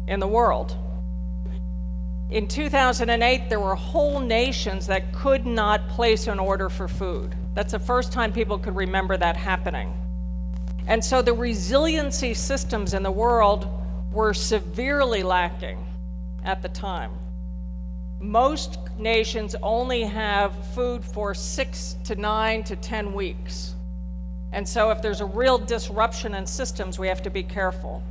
in the world. In 2008, there were whole nations that could not place an order for food. That's the first time people could remember that happening. And so the resiliency systems in the world were severely lacking at the time. Most nations only have food for 6 to 9 to 10 weeks. And so if there's a real disruption in systems, we have to be careful.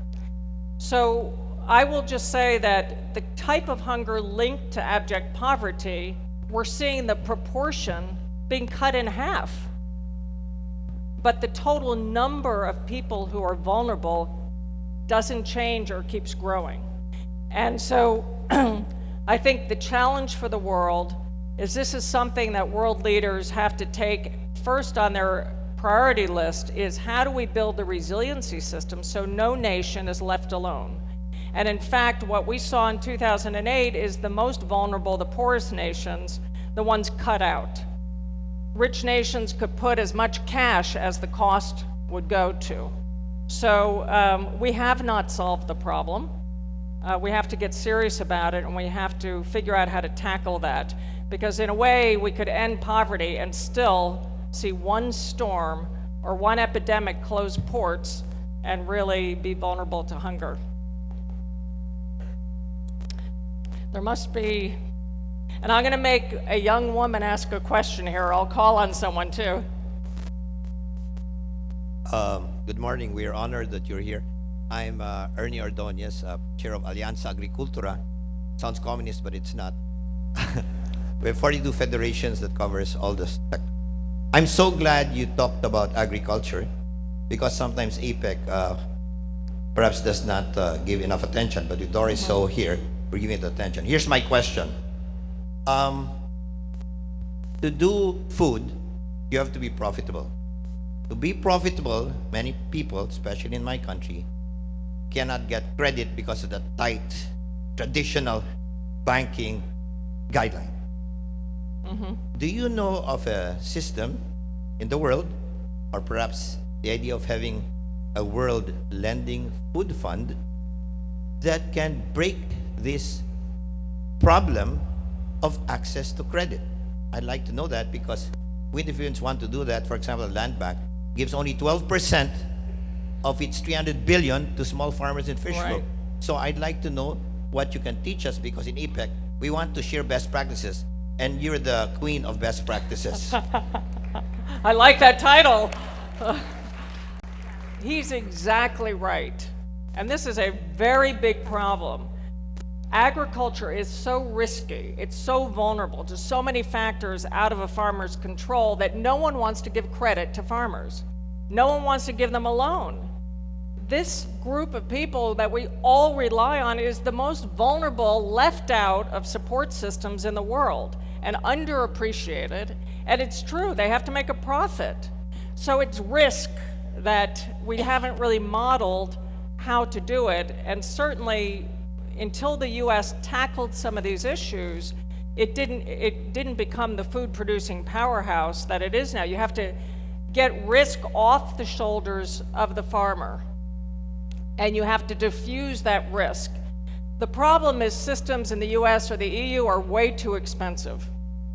So I will just say that the type of hunger linked to abject poverty, we're seeing the proportion being cut in half. But the total number of people who are vulnerable doesn't change or keeps growing. And so I think the challenge for the world is this is something that world leaders have to take first on their priority list, is how do we build the resiliency system so no nation is left alone? And in fact, what we saw in 2008 is the most vulnerable, the poorest nations, the ones cut out. Rich nations could put as much cash as the cost would go to. So we have not solved the problem. We have to get serious about it, and we have to figure out how to tackle that. Because in a way, we could end poverty and still see one storm or one epidemic close ports and really be vulnerable to hunger. There must be, and I'm going to make a young woman ask a question here. I'll call on someone too. Good morning. We are honored that you're here. I'm Ernie Ordonez, chair of Alianza Agricultura. Sounds communist, but it's not. We have 42 federations that covers all the sector. I'm so glad you talked about agriculture, because sometimes APEC perhaps does not give enough attention, but with Doris So here, we're giving it attention. Here's my question. To do food, you have to be profitable. To be profitable, many people, especially in my country, cannot get credit because of the tight, traditional banking guideline. Do you know of a system in the world, or perhaps the idea of having a world lending food fund that can break this problem of access to credit? I'd like to know that, because we Philippines want to do that. For example, the Land Bank gives only 12% of its 300 billion to small farmers in fish Right. flow. So I'd like to know what you can teach us, because in APEC, we want to share best practices, and you're the queen of best practices. I like that title. He's exactly right. And this is a very big problem. Agriculture is so risky, it's so vulnerable to so many factors out of a farmer's control that no one wants to give credit to farmers. No one wants to give them a loan. This group of people that we all rely on is the most vulnerable, left out of support systems in the world, and underappreciated. And it's true, they have to make a profit. So it's risk that we haven't really modeled how to do it. And certainly, until the US tackled some of these issues, it didn't become the food producing powerhouse that it is now. You have to get risk off the shoulders of the farmer, and you have to diffuse that risk. The problem is systems in the US or the EU are way too expensive.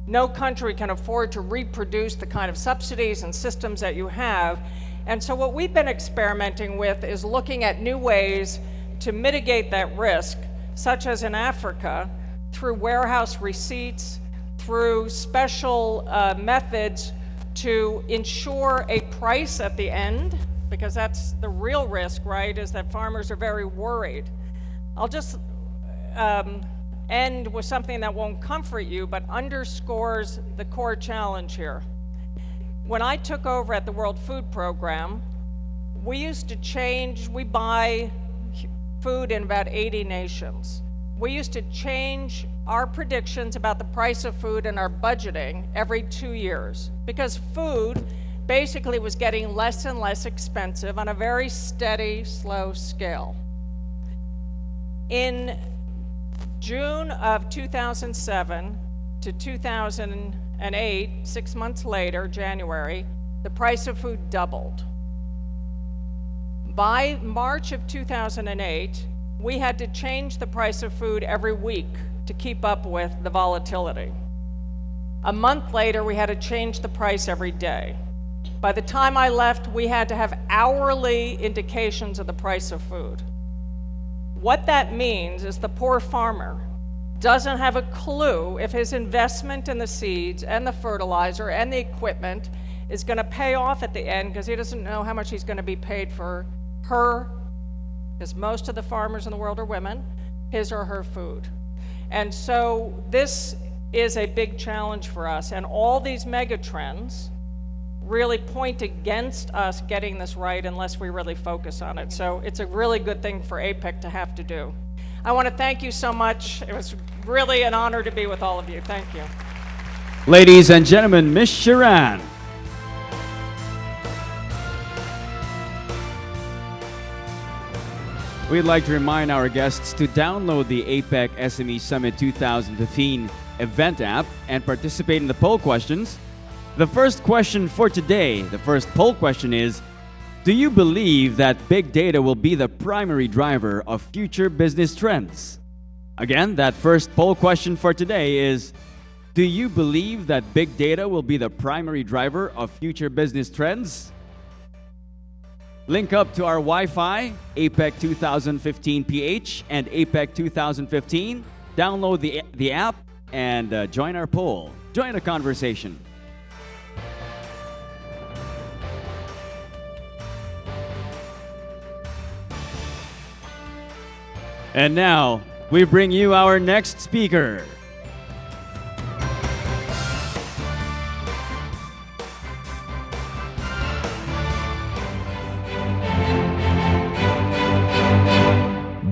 No country can afford to reproduce the kind of subsidies and systems that you have. And so what we've been experimenting with is looking at new ways to mitigate that risk, such as in Africa, through warehouse receipts, through special methods to ensure a price at the end, because that's the real risk, right, is that farmers are very worried. I'll just end with something that won't comfort you, but underscores the core challenge here. When I took over at the World Food Program, we buy food in about 80 nations. We used to change our predictions about the price of food and our budgeting every 2 years, because food basically was getting less and less expensive on a very steady, slow scale. In June of 2007 to 2008, 6 months later, January, the price of food doubled. By March of 2008, we had to change the price of food every week to keep up with the volatility. A month later, we had to change the price every day. By the time I left, we had to have hourly indications of the price of food. What that means is the poor farmer doesn't have a clue if his investment in the seeds and the fertilizer and the equipment is going to pay off at the end, because he doesn't know how much he's going to be paid for her, because most of the farmers in the world are women, his or her food. And so this is a big challenge for us, and all these mega trends really point against us getting this right unless we really focus on it. So it's a really good thing for APEC to have to do. I want to thank you so much. It was really an honor to be with all of you. Thank you. Ladies and gentlemen, Ms. Schiran. We'd like to remind our guests to download the APEC SME Summit 2015 event app and participate in the poll questions. The first question for today, the first poll question is, do you believe that big data will be the primary driver of future business trends? Again, that first poll question for today is, do you believe that big data will be the primary driver of future business trends? Link up to our Wi-Fi, APEC 2015 PH and APEC 2015. Download the app and join our poll. Join the conversation. And now, we bring you our next speaker.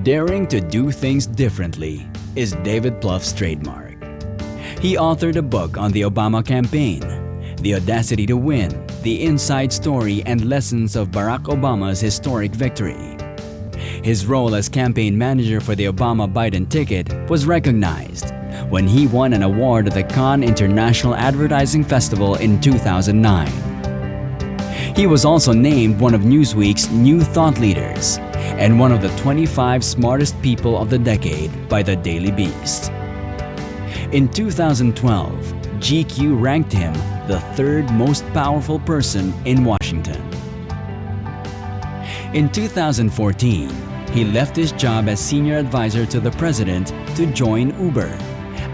Daring to do things differently is David Pluff's trademark. He authored a book on the Obama campaign, The Audacity to Win, the inside story and lessons of Barack Obama's historic victory. His role as campaign manager for the Obama-Biden ticket was recognized when he won an award at the Cannes International Advertising Festival in 2009. He was also named one of Newsweek's New Thought Leaders and one of the 25 smartest people of the decade by the Daily Beast. In 2012, GQ ranked him the third most powerful person in Washington. In 2014, he left his job as senior advisor to the president to join Uber,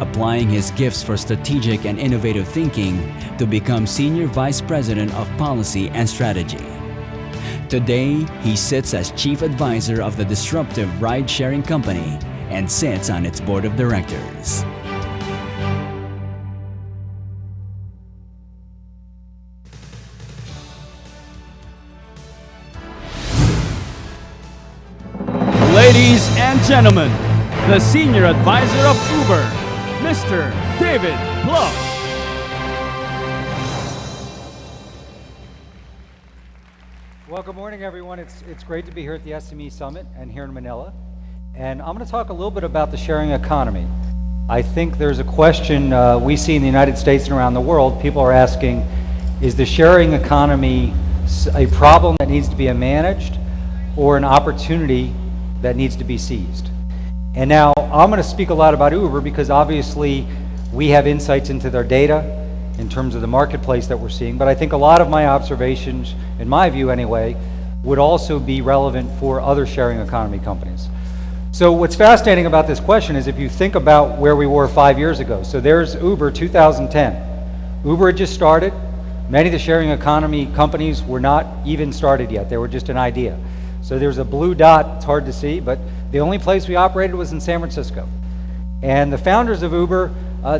applying his gifts for strategic and innovative thinking to become senior vice president of policy and strategy. Today, he sits as chief advisor of the disruptive ride-sharing company and sits on its board of directors. Ladies and gentlemen, the senior advisor of Uber, Mr. David Pluff. Well, good morning, everyone. It's great to be here at the SME Summit and here in Manila. And I'm going to talk a little bit about the sharing economy. I think there's a question we see in the United States and around the world. People are asking, is the sharing economy a problem that needs to be managed or an opportunity that needs to be seized? And now I'm going to speak a lot about Uber because obviously we have insights into their data in terms of the marketplace that we're seeing, but I think a lot of my observations, in my view anyway, would also be relevant for other sharing economy companies. So what's fascinating about this question is if you think about where we were 5 years ago. So there's Uber 2010. Uber had just started. Many of the sharing economy companies were not even started yet. They were just an idea. So there's a blue dot, it's hard to see, but the only place we operated was in San Francisco. And the founders of Uber,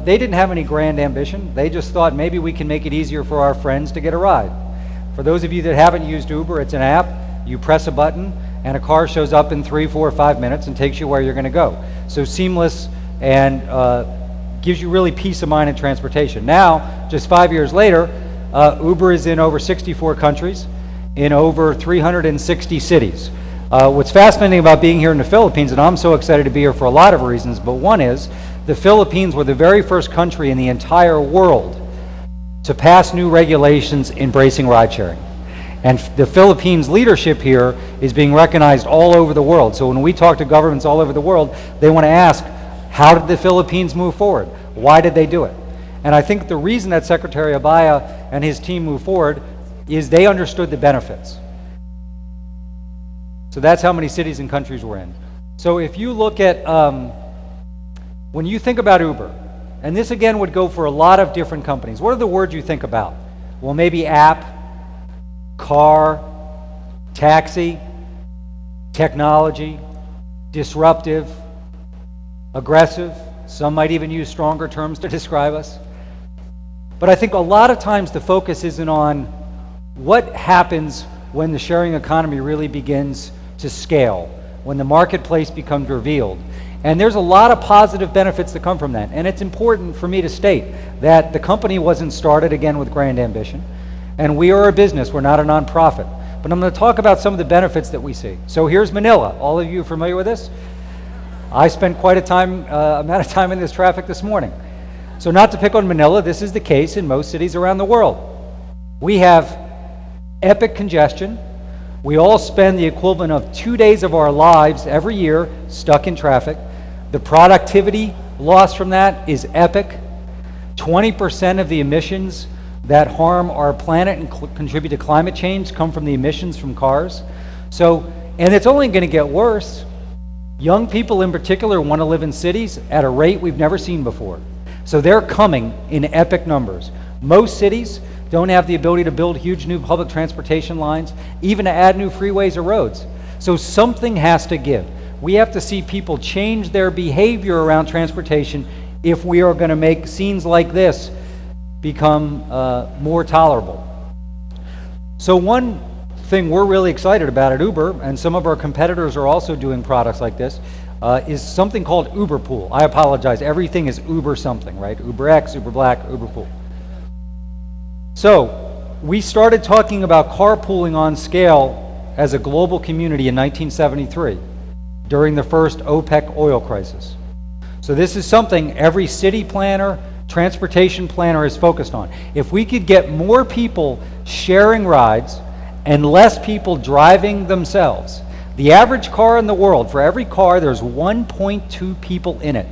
they didn't have any grand ambition. They just thought maybe we can make it easier for our friends to get a ride. For those of you that haven't used Uber, it's an app. You press a button and a car shows up in 3, 4, 5 minutes and takes you where you're going to go. So seamless and gives you really peace of mind in transportation. Now, just 5 years later, Uber is in over 64 countries, in over 360 cities. What's fascinating about being here in the Philippines, and I'm so excited to be here for a lot of reasons, but one is the Philippines were the very first country in the entire world to pass new regulations embracing ride sharing. And the Philippines leadership here is being recognized all over the world. So when we talk to governments all over the world, they want to ask, how did the Philippines move forward? Why did they do it? And I think the reason that Secretary Abaya and his team moved forward is they understood the benefits. So that's how many cities and countries we're in. So if you look at, when you think about Uber, and this again would go for a lot of different companies, what are the words you think about? Well, maybe app, car, taxi, technology, disruptive, aggressive. Some might even use stronger terms to describe us. But I think a lot of times the focus isn't on what happens when the sharing economy really begins to scale, when the marketplace becomes revealed. And there's a lot of positive benefits that come from that. And it's important for me to state that the company wasn't started, again, with grand ambition. And we are a business, we're not a nonprofit. but I'm going to talk about some of the benefits that we see. So here's Manila. All of you familiar with this? I spent quite a amount of time in this traffic this morning. So not to pick on Manila, this is the case in most cities around the world. We have epic congestion. We all spend the equivalent of 2 days of our lives every year stuck in traffic. The productivity loss from that is epic. 20% of the emissions that harm our planet and contribute to climate change come from the emissions from cars. So, and it's only going to get worse. Young people in particular want to live in cities at a rate we've never seen before. So they're coming in epic numbers. Most cities don't have the ability to build huge new public transportation lines, even to add new freeways or roads. So something has to give. We have to see people change their behavior around transportation if we are going to make scenes like this become more tolerable. So one thing we're really excited about at Uber, and some of our competitors are also doing products like this, is something called Uber Pool. I apologize, everything is Uber something, right? Uber X, Uber Black, Uber Pool. So we started talking about carpooling on scale as a global community in 1973 during the first OPEC oil crisis. So this is something every city planner, transportation planner is focused on. If we could get more people sharing rides and less people driving themselves, the average car in the world, for every car, there's 1.2 people in it.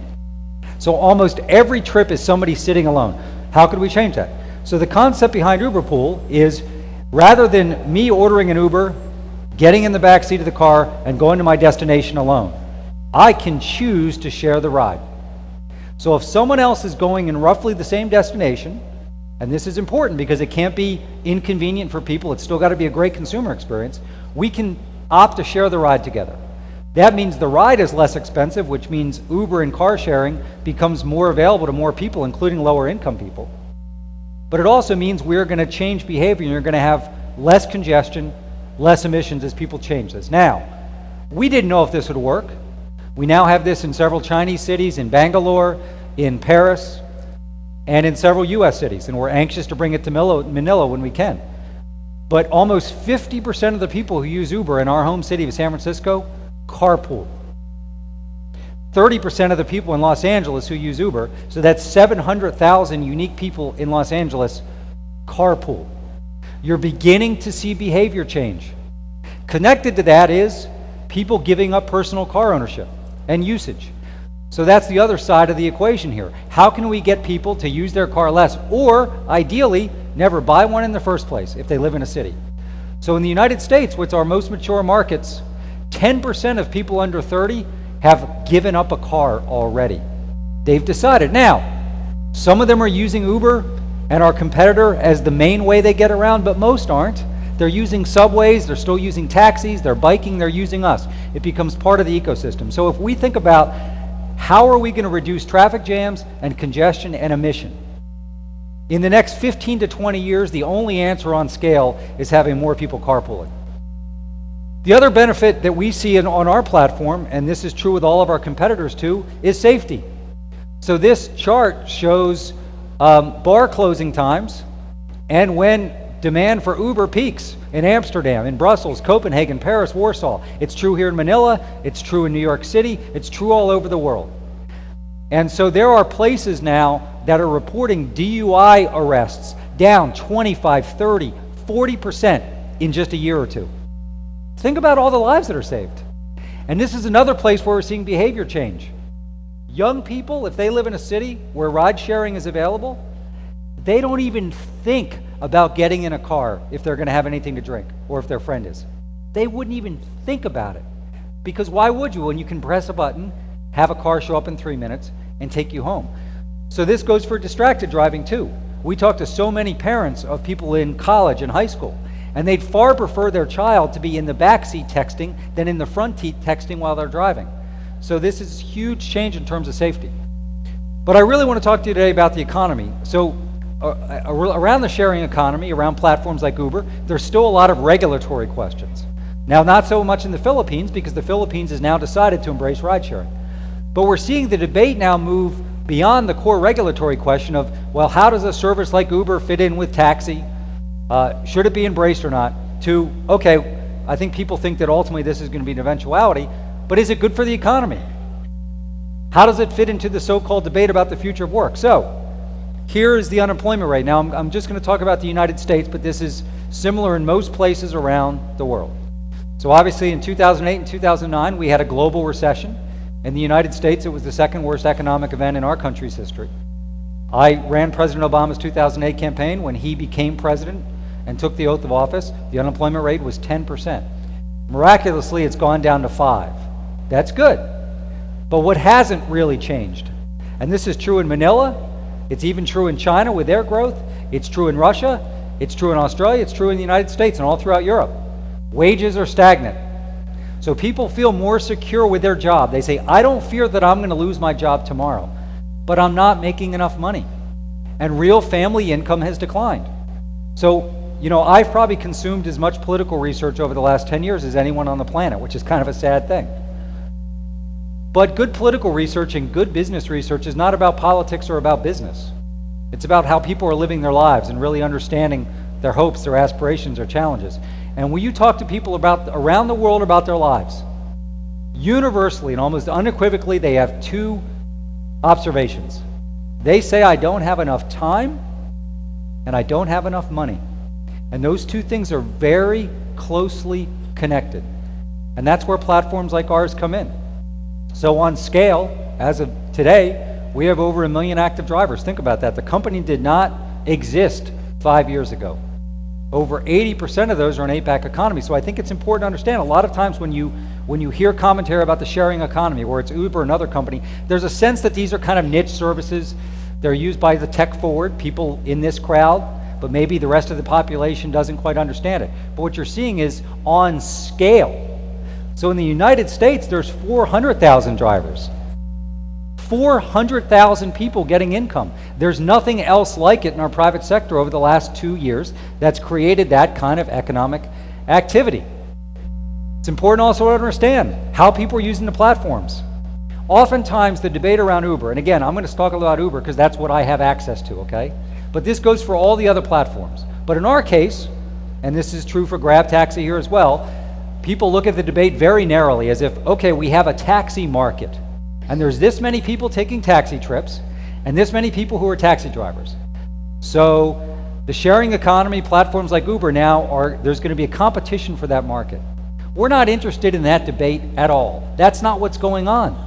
So almost every trip is somebody sitting alone. How could we change that? So the concept behind Uber Pool is, rather than me ordering an Uber, getting in the back seat of the car, and going to my destination alone, I can choose to share the ride. So if someone else is going in roughly the same destination, and this is important because it can't be inconvenient for people, it's still got to be a great consumer experience, we can opt to share the ride together. That means the ride is less expensive, which means Uber and car sharing becomes more available to more people, including lower income people. But it also means we're going to change behavior, and you're going to have less congestion, less emissions as people change this. Now, we didn't know if this would work. We now have this in several Chinese cities, in Bangalore, in Paris, and in several US cities, and we're anxious to bring it to Manila when we can. But almost 50% of the people who use Uber in our home city of San Francisco carpool. 30% of the people in Los Angeles who use Uber, so that's 700,000 unique people in Los Angeles, carpool. You're beginning to see behavior change. Connected to that is people giving up personal car ownership and usage. So that's the other side of the equation here. How can we get people to use their car less, or ideally, never buy one in the first place if they live in a city? So in the United States, which are our most mature markets, 10% of people under 30 have given up a car already. They've decided. Now, some of them are using Uber and our competitor as the main way they get around, but most aren't. They're using subways, they're still using taxis, they're biking, they're using us. It becomes part of the ecosystem. So if we think about how are we going to reduce traffic jams and congestion and emission, in the next 15 to 20 years, the only answer on scale is having more people carpooling. The other benefit that we see on our platform, and this is true with all of our competitors too, is safety. So this chart shows bar closing times and when demand for Uber peaks in Amsterdam, in Brussels, Copenhagen, Paris, Warsaw. It's true here in Manila, it's true in New York City, it's true all over the world. And so there are places now that are reporting DUI arrests down 25, 30, 40% in just a year or two. Think about all the lives that are saved. And this is another place where we're seeing behavior change. Young people, if they live in a city where ride sharing is available, they don't even think about getting in a car if they're going to have anything to drink or if their friend is. They wouldn't even think about it. Because why would you when you can press a button, have a car show up in 3 minutes, and take you home? So this goes for distracted driving too. We talk to so many parents of people in college and high school, and they'd far prefer their child to be in the backseat texting than in the front seat texting while they're driving. So this is a huge change in terms of safety. But I really want to talk to you today about the economy. So around the sharing economy, around platforms like Uber, there's still a lot of regulatory questions. Now, not so much in the Philippines, because the Philippines has now decided to embrace ride sharing. But we're seeing the debate now move beyond the core regulatory question of, well, how does a service like Uber fit in with taxi? Should it be embraced or not? to, okay, I think people think that ultimately this is going to be an eventuality, but is it good for the economy? How does it fit into the so-called debate about the future of work? So, here is the unemployment rate. Now, I'm just going to talk about the United States, but this is similar in most places around the world. So obviously in 2008 and 2009, we had a global recession. In the United States, it was the second worst economic event in our country's history. I ran President Obama's 2008 campaign. When he became president and took the oath of office, the unemployment rate was 10%. Miraculously, it's gone down to 5%. That's good. But what hasn't really changed, and this is true in Manila, it's even true in China with their growth, it's true in Russia, it's true in Australia, it's true in the United States and all throughout Europe. Wages are stagnant. So people feel more secure with their job. They say, I don't fear that I'm going to lose my job tomorrow, but I'm not making enough money. And real family income has declined. So, I've probably consumed as much political research over the last 10 years as anyone on the planet, which is kind of a sad thing. But good political research and good business research is not about politics or about business. It's about how people are living their lives and really understanding their hopes, their aspirations, their challenges. And when you talk to people around the world about their lives, universally and almost unequivocally, they have two observations. They say, I don't have enough time and I don't have enough money. And those two things are very closely connected. And that's where platforms like ours come in. So on scale, as of today, we have over 1 million active drivers. Think about that. The company did not exist 5 years ago. Over 80% of those are in APEC economy. So I think it's important to understand, a lot of times when you hear commentary about the sharing economy, where it's Uber, another company, there's a sense that these are kind of niche services. They're used by the tech forward, people in this crowd, but maybe the rest of the population doesn't quite understand it. But what you're seeing is on scale. So in the United States, there's 400,000 drivers. 400,000 people getting income. There's nothing else like it in our private sector over the last 2 years that's created that kind of economic activity. It's important also to understand how people are using the platforms. Oftentimes the debate around Uber, and again, I'm going to talk about Uber because that's what I have access to, okay? But this goes for all the other platforms. But in our case, and this is true for Grab Taxi here as well, people look at the debate very narrowly as if, okay, we have a taxi market. And there's this many people taking taxi trips, and this many people who are taxi drivers. So the sharing economy platforms like Uber now there's going to be a competition for that market. We're not interested in that debate at all. That's not what's going on.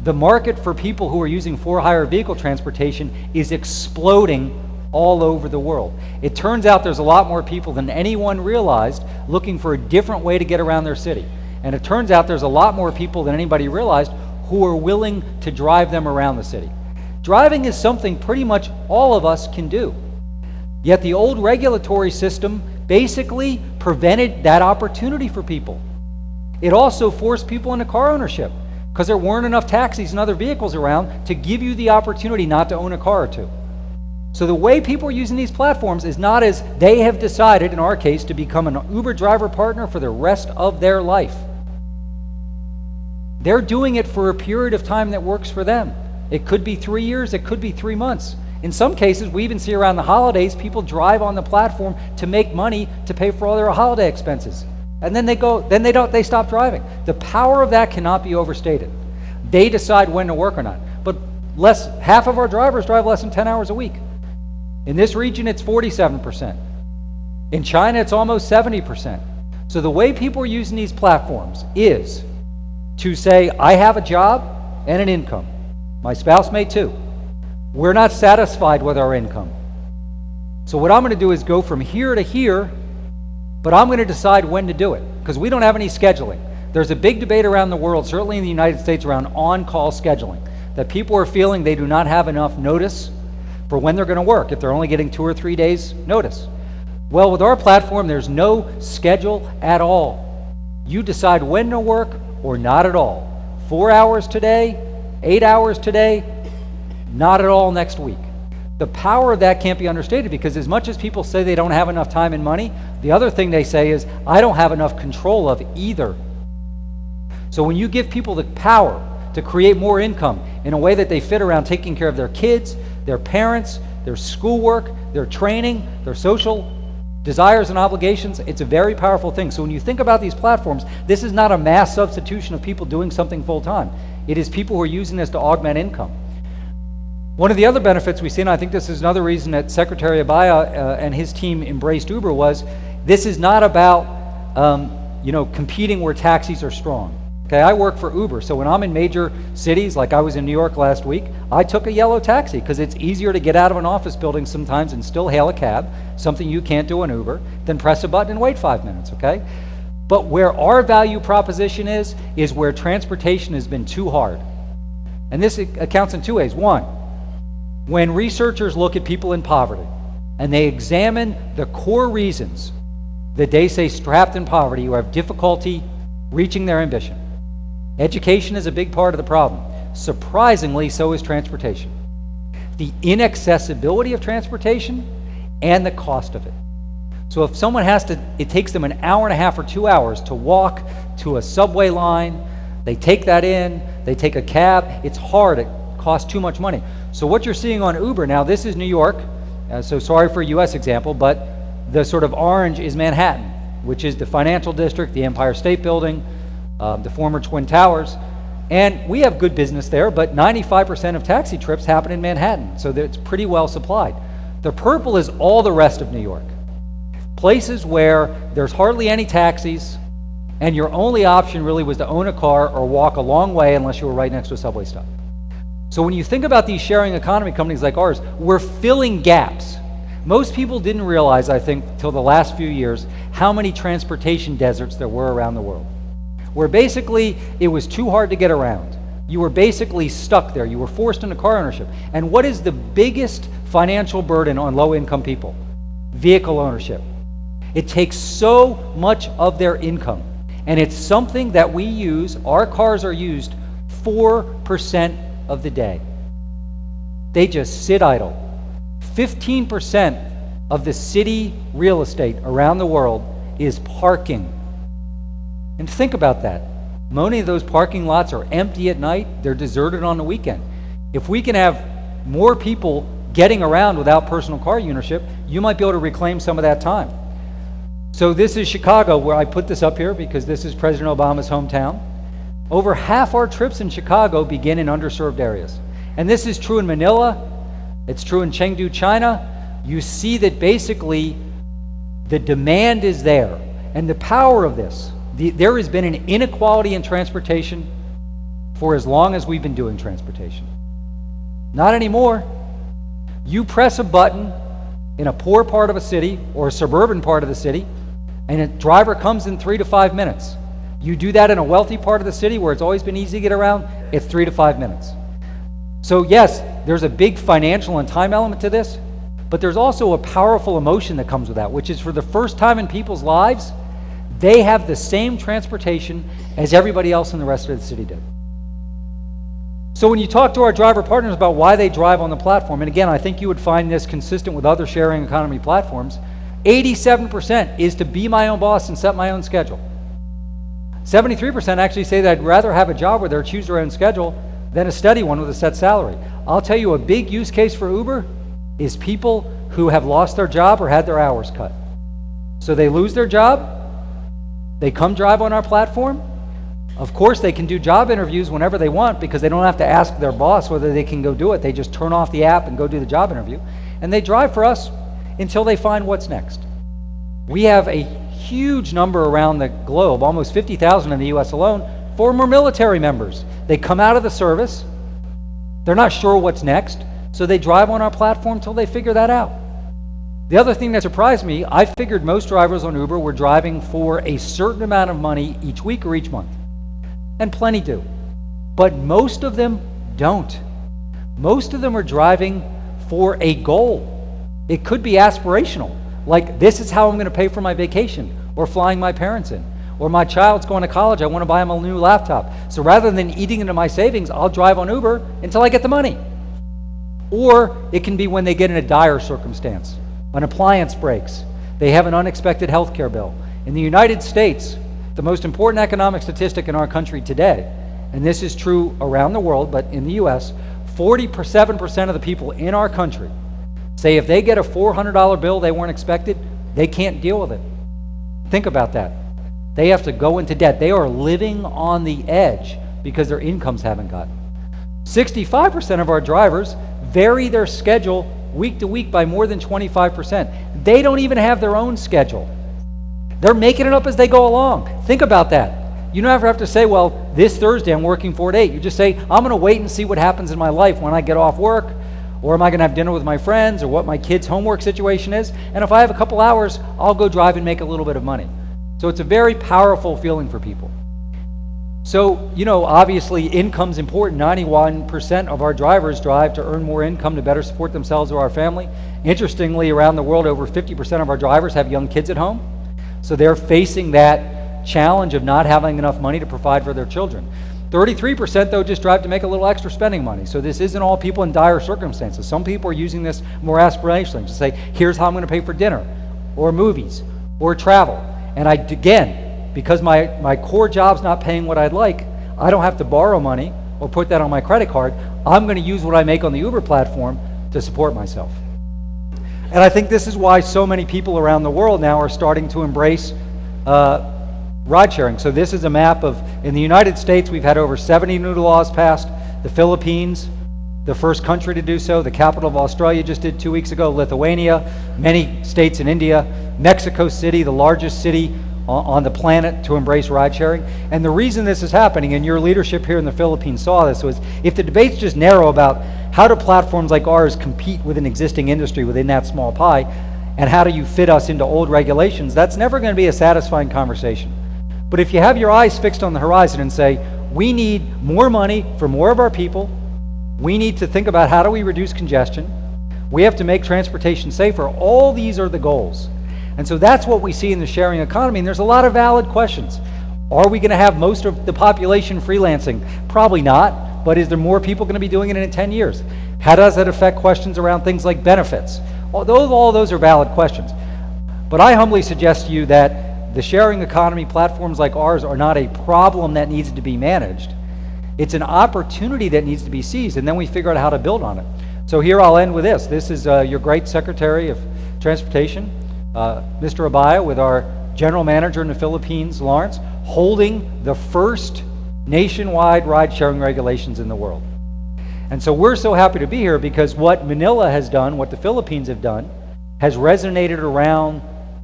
The market for people who are using for-hire vehicle transportation is exploding all over the world. It turns out there's a lot more people than anyone realized looking for a different way to get around their city. And it turns out there's a lot more people than anybody realized who are willing to drive them around the city. Driving is something pretty much all of us can do. Yet the old regulatory system basically prevented that opportunity for people. It also forced people into car ownership because there weren't enough taxis and other vehicles around to give you the opportunity not to own a car or two. So the way people are using these platforms is not as they have decided, in our case, to become an Uber driver partner for the rest of their life. They're doing it for a period of time that works for them. It could be 3 years, it could be 3 months. In some cases, we even see around the holidays, people drive on the platform to make money to pay for all their holiday expenses. And then they stop driving. The power of that cannot be overstated. They decide when to work or not. But half of our drivers drive less than 10 hours a week. In this region, it's 47%. In China, it's almost 70%. So the way people are using these platforms is to say, I have a job and an income. My spouse may too. We're not satisfied with our income. So what I'm going to do is go from here to here, but I'm going to decide when to do it because we don't have any scheduling. There's a big debate around the world, certainly in the United States, around on-call scheduling, that people are feeling they do not have enough notice for when they're going to work if they're only getting 2 or 3 days notice. Well, with our platform, there's no schedule at all. You decide when to work or not at all. 4 hours today, 8 hours today, not at all next week. The power of that can't be understated because as much as people say they don't have enough time and money, the other thing they say is, I don't have enough control of either. So when you give people the power to create more income in a way that they fit around taking care of their kids, their parents, their schoolwork, their training, their social desires and obligations, it's a very powerful thing. So when you think about these platforms, this is not a mass substitution of people doing something full-time. It is people who are using this to augment income. One of the other benefits we see, and I think this is another reason that Secretary Abaya and his team embraced Uber, was this is not about competing where taxis are strong. Okay, I work for Uber, so when I'm in major cities, like I was in New York last week, I took a yellow taxi because it's easier to get out of an office building sometimes and still hail a cab, something you can't do on Uber, than press a button and wait 5 minutes, okay? But where our value proposition is where transportation has been too hard. And this accounts in two ways. One, when researchers look at people in poverty and they examine the core reasons that they say strapped in poverty who have difficulty reaching their ambition, education is a big part of the problem. Surprisingly, so is transportation. The inaccessibility of transportation and the cost of it. So if someone it takes them an hour and a half or 2 hours to walk to a subway line, they take that in, they take a cab, it's hard, it costs too much money. So what you're seeing on Uber, now this is New York, so sorry for a US example, but the sort of orange is Manhattan, which is the financial district, the Empire State Building, the former Twin Towers, and we have good business there, but 95% of taxi trips happen in Manhattan, so it's pretty well supplied. The purple is all the rest of New York. Places where there's hardly any taxis, and your only option really was to own a car or walk a long way unless you were right next to a subway stop. So when you think about these sharing economy companies like ours, we're filling gaps. Most people didn't realize, I think, till the last few years, how many transportation deserts there were around the world, where basically it was too hard to get around. You were basically stuck there. You were forced into car ownership. And what is the biggest financial burden on low-income people? Vehicle ownership. It takes so much of their income, and it's something that we use, our cars are used 4% of the day. They just sit idle. 15% of the city real estate around the world is parking. And think about that. Many of those parking lots are empty at night, they're deserted on the weekend. If we can have more people getting around without personal car ownership, you might be able to reclaim some of that time. So this is Chicago, where I put this up here because this is President Obama's hometown. Over half our trips in Chicago begin in underserved areas. And this is true in Manila, it's true in Chengdu, China. You see that basically the demand is there. And the power of this, there has been an inequality in transportation for as long as we've been doing transportation. Not anymore. You press a button in a poor part of a city or a suburban part of the city, and a driver comes in 3 to 5 minutes. You do that in a wealthy part of the city where it's always been easy to get around, it's 3 to 5 minutes. So yes, there's a big financial and time element to this, but there's also a powerful emotion that comes with that, which is for the first time in people's lives, they have the same transportation as everybody else in the rest of the city did. So when you talk to our driver partners about why they drive on the platform, and again, I think you would find this consistent with other sharing economy platforms, 87% is to be my own boss and set my own schedule. 73% actually say that I'd rather have a job where they're choose their own schedule than a steady one with a set salary. I'll tell you, a big use case for Uber is people who have lost their job or had their hours cut. So they lose their job, they come drive on our platform. Of course, they can do job interviews whenever they want because they don't have to ask their boss whether they can go do it. They just turn off the app and go do the job interview. And they drive for us until they find what's next. We have a huge number around the globe, almost 50,000 in the US alone, former military members. They come out of the service, they're not sure what's next, so they drive on our platform till they figure that out. The other thing that surprised me, I figured most drivers on Uber were driving for a certain amount of money each week or each month. And plenty do. But most of them don't. Most of them are driving for a goal. It could be aspirational, like this is how I'm going to pay for my vacation, or flying my parents in, or my child's going to college, I want to buy them a new laptop. So rather than eating into my savings, I'll drive on Uber until I get the money. Or it can be when they get in a dire circumstance. An appliance breaks. They have an unexpected health care bill. In the United States, the most important economic statistic in our country today, and this is true around the world, but in the US, 47% of the people in our country say if they get a $400 bill they weren't expected, They can't deal with it. Think about that. They have to go into debt. They are living on the edge because their incomes haven't gotten. 65% of our drivers vary their schedule week to week by more than 25%. They don't even have their own schedule. They're making it up as they go along. Think about that. You never have to say, well, this Thursday I'm working 4 to 8. You just say, I'm going to wait and see what happens in my life when I get off work, or am I going to have dinner with my friends, or what my kids' homework situation is. And if I have a couple hours, I'll go drive and make a little bit of money. So it's a very powerful feeling for people. So, obviously income's important. 91% of our drivers drive to earn more income to better support themselves or our family. Interestingly, around the world, over 50% of our drivers have young kids at home. So they're facing that challenge of not having enough money to provide for their children. 33% though just drive to make a little extra spending money. So this isn't all people in dire circumstances. Some people are using this more aspirationally to say, here's how I'm going to pay for dinner or movies or travel. And again, because my core job's not paying what I'd like, I don't have to borrow money or put that on my credit card. I'm going to use what I make on the Uber platform to support myself. And I think this is why so many people around the world now are starting to embrace ride sharing. So this is a map of, in the United States, we've had over 70 new laws passed. The Philippines, the first country to do so. The capital of Australia just did 2 weeks ago. Lithuania, many states in India. Mexico City, the largest city on the planet to embrace ride sharing. And the reason this is happening, and your leadership here in the Philippines saw this, was if the debate's just narrow about how do platforms like ours compete with an existing industry within that small pie, and how do you fit us into old regulations, that's never going to be a satisfying conversation. But if you have your eyes fixed on the horizon and say, we need more money for more of our people, we need to think about how do we reduce congestion, we have to make transportation safer, all these are the goals. And so that's what we see in the sharing economy, and there's a lot of valid questions. Are we going to have most of the population freelancing? Probably not, but is there more people going to be doing it in 10 years? How does that affect questions around things like benefits? Although all those are valid questions. But I humbly suggest to you that the sharing economy platforms like ours are not a problem that needs to be managed. It's an opportunity that needs to be seized, and then we figure out how to build on it. So here I'll end with this. This is your great Secretary of Transportation, Mr. Abaya, with our General Manager in the Philippines, Lawrence, holding the first nationwide ride-sharing regulations in the world. And so we're so happy to be here because what Manila has done, what the Philippines have done, has resonated around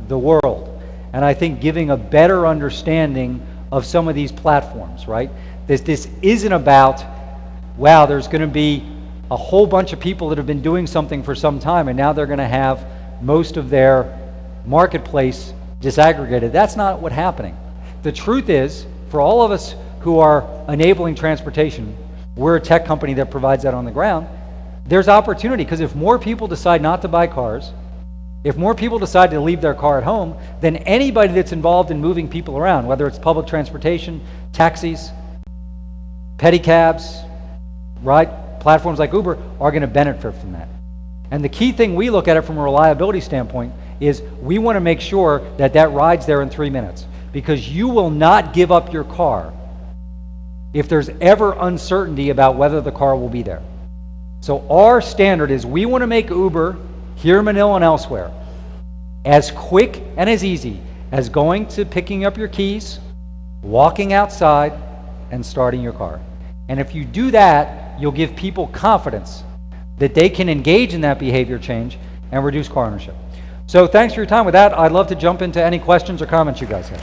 the world. And I think giving a better understanding of some of these platforms, right? This isn't about, wow, there's going to be a whole bunch of people that have been doing something for some time and now they're going to have most of their marketplace disaggregated. That's not what's happening. The truth is, for all of us who are enabling transportation, we're a tech company that provides that on the ground, there's opportunity, because if more people decide not to buy cars, if more people decide to leave their car at home, then anybody that's involved in moving people around, whether it's public transportation, taxis, pedicabs, right, platforms like Uber, are going to benefit from that. And the key thing we look at it from a reliability standpoint is we want to make sure that that ride's there in 3 minutes, because you will not give up your car if there's ever uncertainty about whether the car will be there. So our standard is we want to make Uber here in Manila and elsewhere as quick and as easy as going to picking up your keys, walking outside, and starting your car. And if you do that, you'll give people confidence that they can engage in that behavior change and reduce car ownership. So thanks for your time. With that, I'd love to jump into any questions or comments you guys have.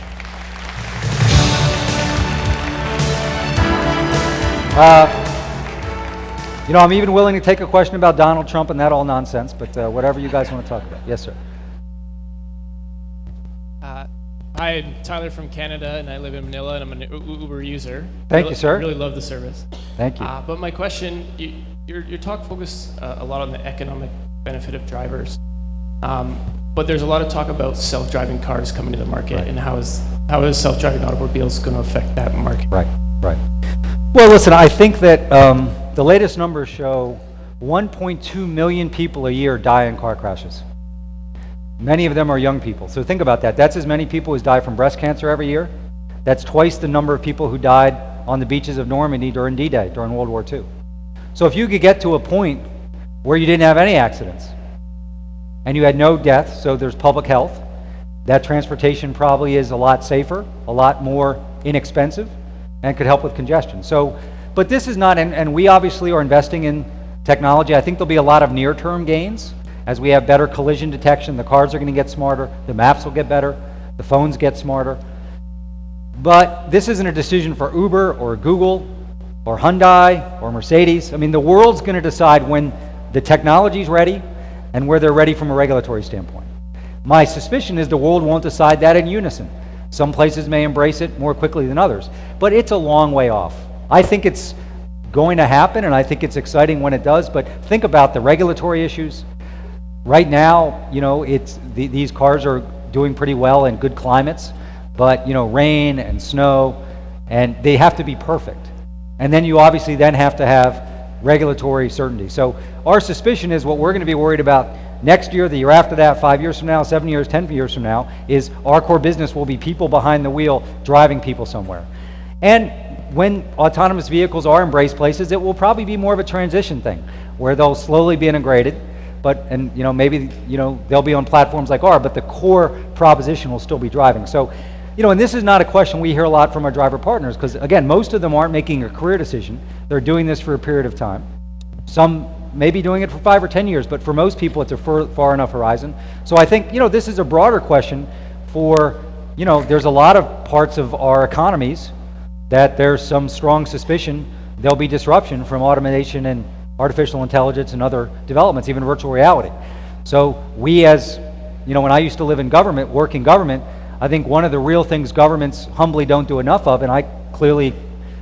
I'm even willing to take a question about Donald Trump and that all nonsense, but whatever you guys want to talk about. Yes, sir. Hi, I'm Tyler from Canada, and I live in Manila, and I'm an Uber user. Thank you, sir. I really love the service. Thank you. But my question, your talk focused a lot on the economic benefit of drivers, but there's a lot of talk about self-driving cars coming to the market, right, and how is self-driving automobiles going to affect that market? Right. Well, listen, I think that the latest numbers show 1.2 million people a year die in car crashes. Many of them are young people. So think about that. That's as many people as die from breast cancer every year. That's twice the number of people who died on the beaches of Normandy during D-Day, during World War II. So if you could get to a point where you didn't have any accidents, and you had no deaths, so there's public health, that transportation probably is a lot safer, a lot more inexpensive, and could help with congestion. So, but this is not, and we obviously are investing in technology. I think there'll be a lot of near-term gains as we have better collision detection. The cars are going to get smarter, the maps will get better, the phones get smarter. But this isn't a decision for Uber or Google or Hyundai or Mercedes. I mean, the world's going to decide when the technology's ready and where they're ready from a regulatory standpoint. My suspicion is the world won't decide that in unison. Some places may embrace it more quickly than others, but it's a long way off. I think it's going to happen, and I think it's exciting when it does, but think about the regulatory issues. Right now, you know, these cars are doing pretty well in good climates, but, you know, rain and snow, and they have to be perfect. And then you obviously then have to have regulatory certainty. So our suspicion is what we're going to be worried about next year, the year after that, 5 years from now, 7 years, 10 years from now, is our core business will be people behind the wheel driving people somewhere. And when autonomous vehicles are embraced places, it will probably be more of a transition thing where they'll slowly be integrated, and you know, maybe, you know, they'll be on platforms like ours, but the core proposition will still be driving. So, you know, and this is not a question we hear a lot from our driver partners, because again, most of them aren't making a career decision. They're doing this for a period of time. Some may be doing it for 5 or 10 years, but for most people, it's a far enough horizon. So I think, you know, this is a broader question for, you know, there's a lot of parts of our economies that there's some strong suspicion there'll be disruption from automation and artificial intelligence and other developments, even virtual reality. So we, as, you know, when I used to live in government, work in government, I think one of the real things governments humbly don't do enough of, and I clearly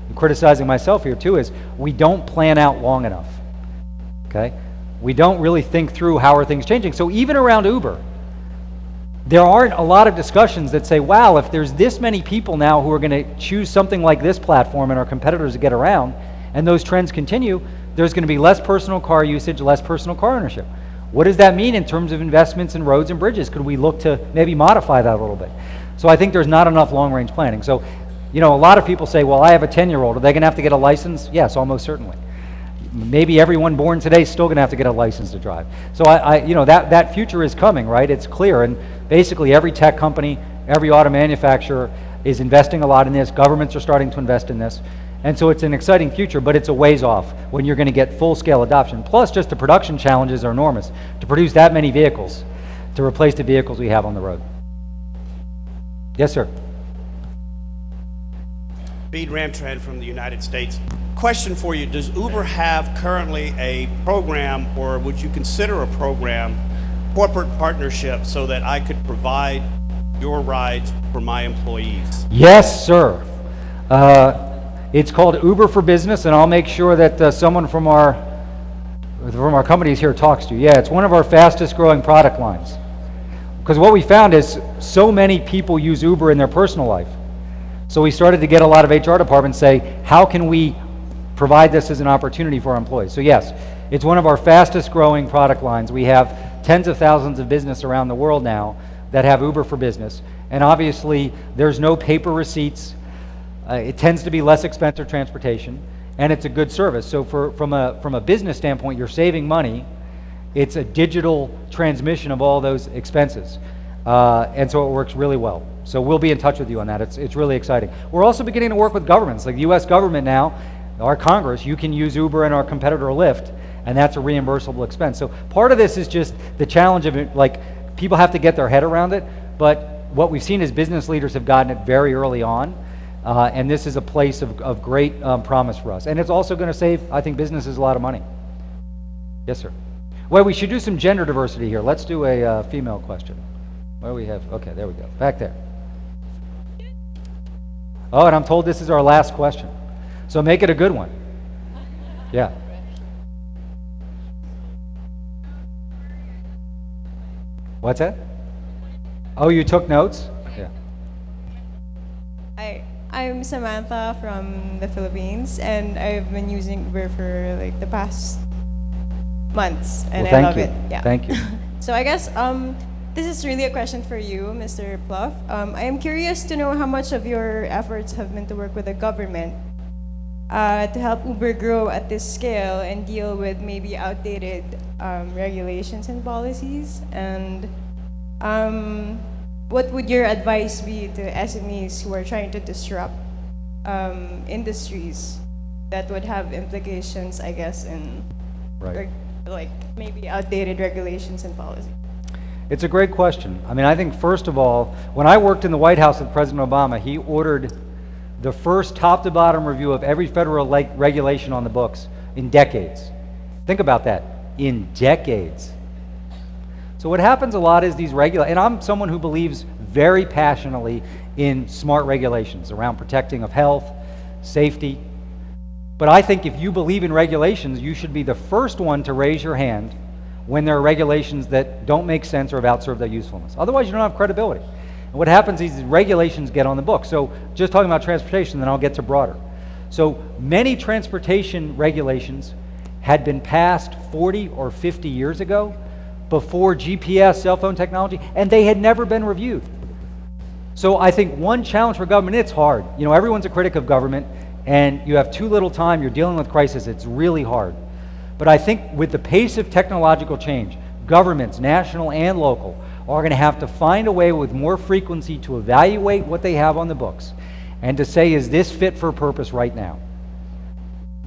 am criticizing myself here too, is we don't plan out long enough. Okay? We don't really think through how are things changing. So even around Uber, there aren't a lot of discussions that say, wow, if there's this many people now who are going to choose something like this platform and our competitors to get around, and those trends continue, there's going to be less personal car usage, less personal car ownership. What does that mean in terms of investments in roads and bridges? Could we look to maybe modify that a little bit? So I think there's not enough long-range planning. So, you know, a lot of people say, well, I have a 10-year-old. Are they going to have to get a license? Yes, almost certainly. Maybe everyone born today is still going to have to get a license to drive. So you know, that future is coming, right? It's clear. And basically every tech company, every auto manufacturer is investing a lot in this. Governments are starting to invest in this. And so it's an exciting future, but it's a ways off when you're going to get full-scale adoption. Plus, just the production challenges are enormous to produce that many vehicles to replace the vehicles we have on the road. Yes, sir. Speed Ramtrad from the United States. Question for you, does Uber have currently a program, or would you consider a program, corporate partnership, so that I could provide your rides for my employees? Yes, sir. It's called Uber for Business, and I'll make sure that someone from our companies here talks to you. Yeah, it's one of our fastest growing product lines. Because what we found is so many people use Uber in their personal life. So we started to get a lot of HR departments say, how can we provide this as an opportunity for our employees? So yes, it's one of our fastest growing product lines. We have tens of thousands of businesses around the world now that have Uber for Business. And obviously, there's no paper receipts. It tends to be less expensive transportation, and it's a good service. So from a business standpoint, you're saving money. It's a digital transmission of all those expenses. And so it works really well. So we'll be in touch with you on that. It's really exciting. We're also beginning to work with governments, like the US government now, our Congress. You can use Uber and our competitor Lyft, and that's a reimbursable expense. So part of this is just the challenge of it, like people have to get their head around it, but what we've seen is business leaders have gotten it very early on. And this is a place of great promise for us. And it's also going to save, I think, businesses a lot of money. Yes, sir. Well, we should do some gender diversity here. Let's do a female question. Where do we have? Okay, there we go. Back there. Oh, and I'm told this is our last question. So make it a good one. Yeah. What's that? Oh, you took notes? Yeah. I'm Samantha from the Philippines, and I've been using Uber for like the past months, and I love it. Yeah. Thank you. So I guess this is really a question for you, Mr. Pluff. I am curious to know how much of your efforts have been to work with the government to help Uber grow at this scale and deal with maybe outdated regulations and policies, and what would your advice be to SMEs who are trying to disrupt industries that would have implications, I guess, in like maybe outdated regulations and policy? It's a great question. I mean, I think first of all, when I worked in the White House with President Obama, he ordered the first top to bottom review of every federal regulation on the books in decades. Think about that, in decades. So what happens a lot is these and I'm someone who believes very passionately in smart regulations around protecting of health, safety. But I think if you believe in regulations, you should be the first one to raise your hand when there are regulations that don't make sense or have outserved their usefulness. Otherwise, you don't have credibility. And what happens is these regulations get on the book. So just talking about transportation, then I'll get to broader. So many transportation regulations had been passed 40 or 50 years ago, before GPS, cell phone technology, and they had never been reviewed. So I think one challenge for government, it's hard. You know, everyone's a critic of government, and you have too little time, you're dealing with crisis, it's really hard. But I think with the pace of technological change, governments, national and local, are going to have to find a way with more frequency to evaluate what they have on the books and to say, is this fit for purpose right now?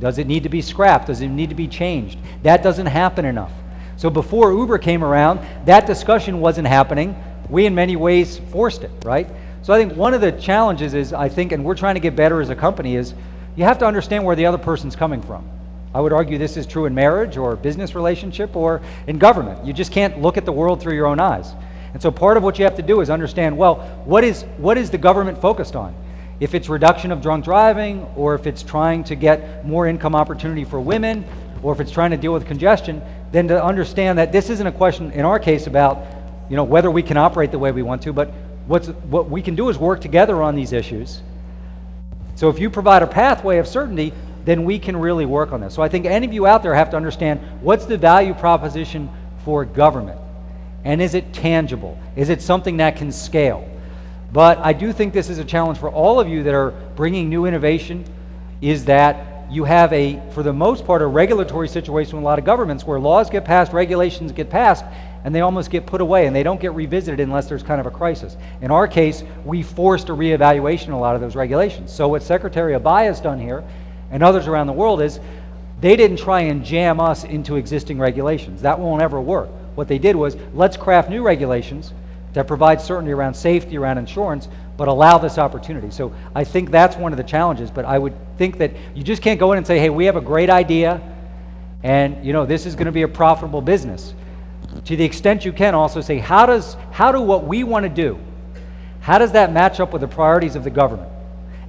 Does it need to be scrapped? Does it need to be changed? That doesn't happen enough. So before Uber came around, that discussion wasn't happening. We in many ways forced it, right? So I think one of the challenges is, I think, and we're trying to get better as a company, is you have to understand where the other person's coming from. I would argue this is true in marriage or business relationship or in government. You just can't look at the world through your own eyes. And so part of what you have to do is understand, well, what is the government focused on? If it's reduction of drunk driving, or if it's trying to get more income opportunity for women, or if it's trying to deal with congestion, then to understand that this isn't a question, in our case, about whether we can operate the way we want to, but what we can do is work together on these issues. So if you provide a pathway of certainty, then we can really work on this. So I think any of you out there have to understand, what's the value proposition for government? And is it tangible? Is it something that can scale? But I do think this is a challenge for all of you that are bringing new innovation, is that you have for the most part, a regulatory situation with a lot of governments where laws get passed, regulations get passed, and they almost get put away and they don't get revisited unless there's kind of a crisis. In our case, we forced a reevaluation of a lot of those regulations. So what Secretary Abaya has done here, and others around the world, is they didn't try and jam us into existing regulations. That won't ever work. What they did was, let's craft new regulations that provide certainty around safety, around insurance, but allow this opportunity. So I think that's one of the challenges, but I would think that you just can't go in and say, hey, we have a great idea, and this is going to be a profitable business. To the extent you can, also say, how do what we want to do, how does that match up with the priorities of the government?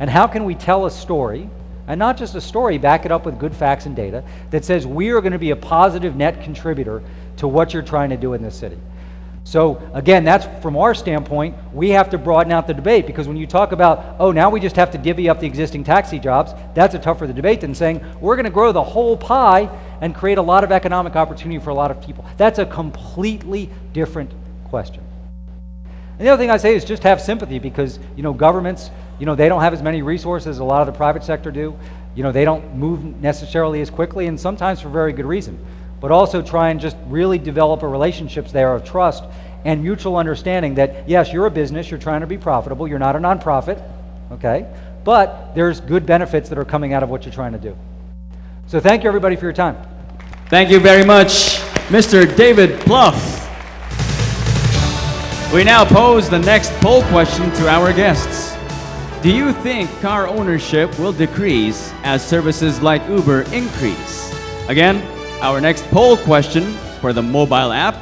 And how can we tell a story, and not just a story, back it up with good facts and data, that says we are going to be a positive net contributor to what you're trying to do in this city? So again, that's from our standpoint, we have to broaden out the debate, because when you talk about, oh, now we just have to divvy up the existing taxi jobs, that's a tougher debate than saying we're going to grow the whole pie and create a lot of economic opportunity for a lot of people. That's a completely different question. And the other thing I say is just have sympathy, because governments, they don't have as many resources as a lot of the private sector do. They don't move necessarily as quickly, and sometimes for very good reason. But also try and just really develop a relationships there of trust and mutual understanding that, yes, you're a business, you're trying to be profitable, you're not a nonprofit, okay? But there's good benefits that are coming out of what you're trying to do. So thank you, everybody, for your time. Thank you very much, Mr. David Pluff. We now pose the next poll question to our guests. Do you think car ownership will decrease as services like Uber increase? Again, our next poll question for the mobile app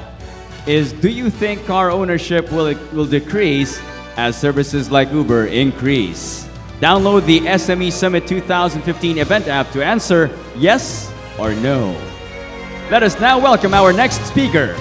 is, do you think car ownership will decrease as services like Uber increase? Download the SME Summit 2015 event app to answer yes or no. Let us now welcome our next speaker.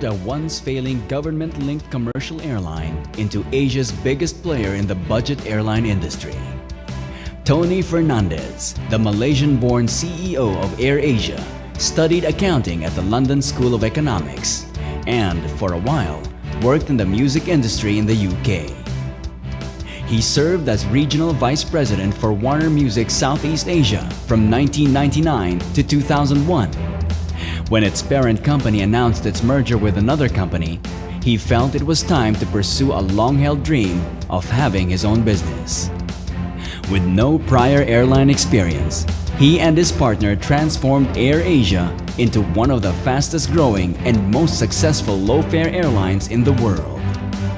turned a once failing government-linked commercial airline into Asia's biggest player in the budget airline industry. Tony Fernandez, the Malaysian-born CEO of AirAsia, studied accounting at the London School of Economics and, for a while, worked in the music industry in the UK. He served as Regional Vice President for Warner Music Southeast Asia from 1999 to 2001. When its parent company announced its merger with another company, he felt it was time to pursue a long-held dream of having his own business. With no prior airline experience, he and his partner transformed AirAsia into one of the fastest-growing and most successful low-fare airlines in the world.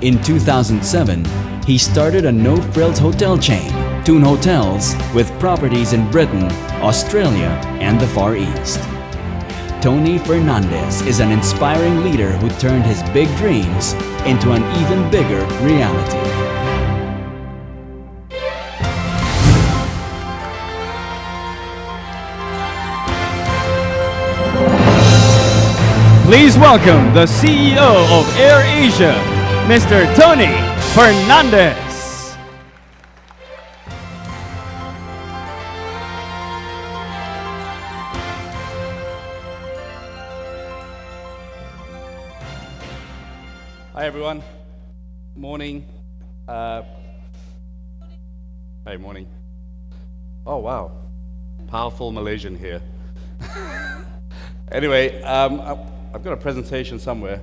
In 2007, he started a no-frills hotel chain, Toon Hotels, with properties in Britain, Australia, and the Far East. Tony Fernandez is an inspiring leader who turned his big dreams into an even bigger reality. Please welcome the CEO of AirAsia, Mr. Tony Fernandez. Hi everyone. Morning. Hey, morning. Oh wow, powerful Malaysian here. Anyway, I've got a presentation somewhere.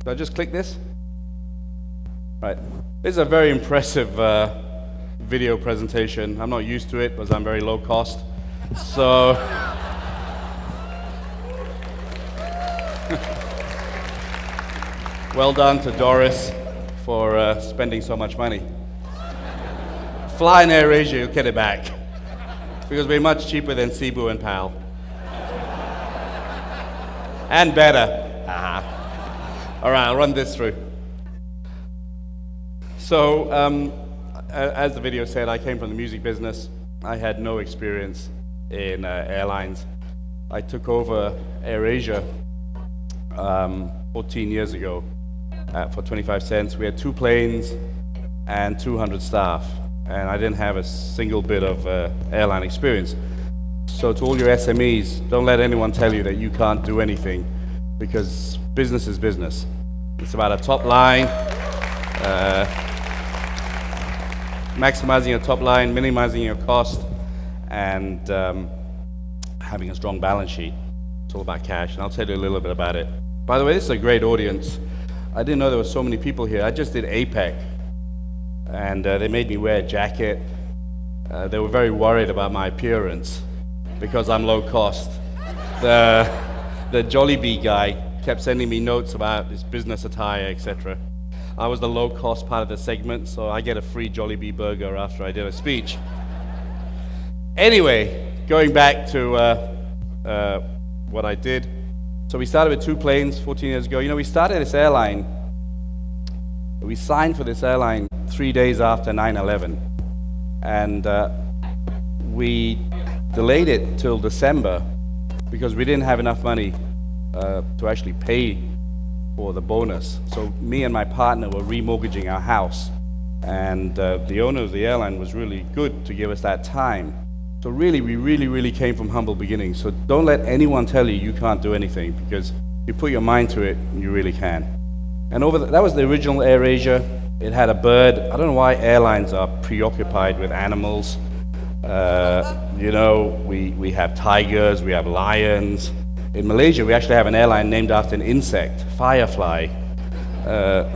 Do I just click this? Right. This is a very impressive video presentation. I'm not used to it because I'm very low cost. So. Well done to Doris for spending so much money. Fly in AirAsia, you'll get it back. Because we're much cheaper than Cebu and PAL. And better. All right, I'll run this through. So, as the video said, I came from the music business. I had no experience in airlines. I took over AirAsia 14 years ago for 25 cents. We had 2 planes and 200 staff, and I didn't have a single bit of airline experience. So to all your SMEs, don't let anyone tell you that you can't do anything, because business is business. It's about a top line, maximizing your top line, minimizing your cost, and having a strong balance sheet. It's all about cash, and I'll tell you a little bit about it. By the way, this is a great audience. I didn't know there were so many people here. I just did APEC, and they made me wear a jacket. They were very worried about my appearance because I'm low cost. The Jollibee guy kept sending me notes about his business attire, etc. I was the low cost part of the segment, so I get a free Jollibee burger after I did a speech. Anyway, going back to what I did. So we started with 2 planes 14 years ago. You know, we started this airline, we signed for this airline 3 days after 9/11. And we delayed it till December because we didn't have enough money to actually pay for the bonus. So me and my partner were remortgaging our house. And the owner of the airline was really good to give us that time. So really, we really came from humble beginnings. So don't let anyone tell you you can't do anything, because if you put your mind to it, you really can. And that was the original AirAsia. It had a bird. I don't know why airlines are preoccupied with animals. You know, we have tigers, we have lions. In Malaysia, we actually have an airline named after an insect, firefly.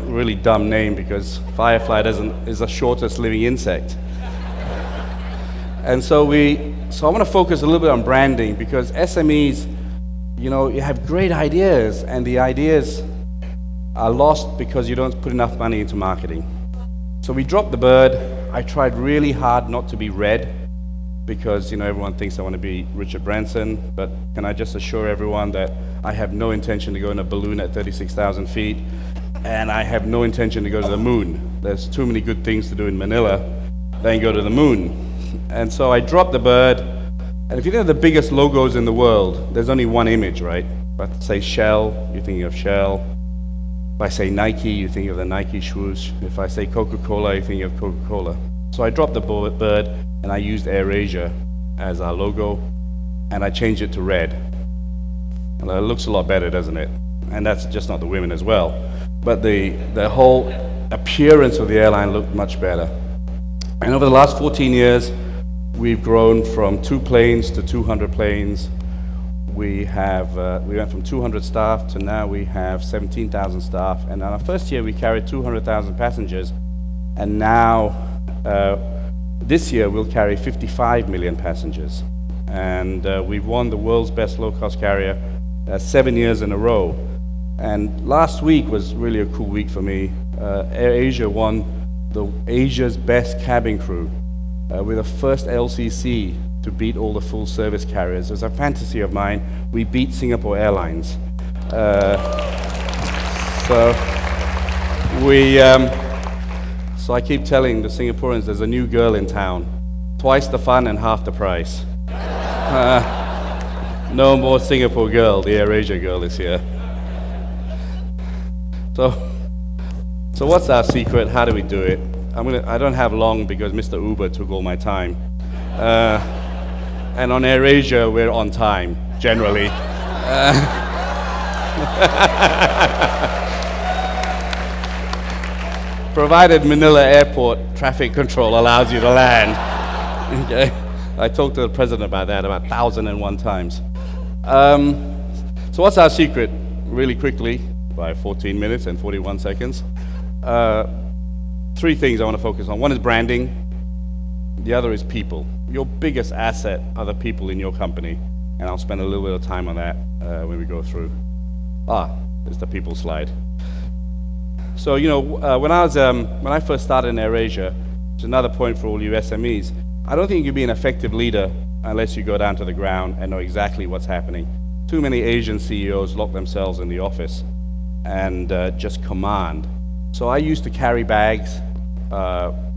Really dumb name, because firefly is the shortest living insect. And so I want to focus a little bit on branding, because SMEs, you know, you have great ideas, and the ideas are lost because you don't put enough money into marketing. So we dropped the bird. I tried really hard not to be red, because, you know, everyone thinks I want to be Richard Branson, but can I just assure everyone that I have no intention to go in a balloon at 36,000 feet, and I have no intention to go to the moon. There's too many good things to do in Manila than go to the moon. And so I dropped the bird, and if you think of the biggest logos in the world, there's only one image, right? But say Shell, you're thinking of Shell. I say Nike, you think of the Nike swoosh. If I say Coca-Cola, you think of Coca-Cola. So I dropped the bird and I used AirAsia as our logo, and I changed it to red. And it looks a lot better, doesn't it? And that's just not the women as well. But the whole appearance of the airline looked much better. And over the last 14 years, we've grown from 2 planes to 200 planes. We went from 200 staff to now we have 17,000 staff. And in our first year, we carried 200,000 passengers. And now, this year, we'll carry 55 million passengers. And we've won the world's best low-cost carrier 7 years in a row. And last week was really a cool week for me. AirAsia won the Asia's best cabin crew. We're the first LCC to beat all the full-service carriers. It's a fantasy of mine. We beat Singapore Airlines. So I keep telling the Singaporeans there's a new girl in town. Twice the fun and half the price. No more Singapore girl, the AirAsia girl is here. So what's our secret? How do we do it? I don't have long because Mr. Uber took all my time. And on AirAsia, we're on time, generally. Provided Manila Airport traffic control allows you to land. Okay. I talked to the president about that about 1,001 times. So what's our secret? Really quickly, by 14 minutes and 41 seconds. 3 things I want to focus on. One is branding. The other is people. Your biggest asset are the people in your company. And I'll spend a little bit of time on that when we go through. There's the people slide. So, when I first started in AirAsia, it's another point for all you SMEs, I don't think you can be an effective leader unless you go down to the ground and know exactly what's happening. Too many Asian CEOs lock themselves in the office and just command. So I used to carry bags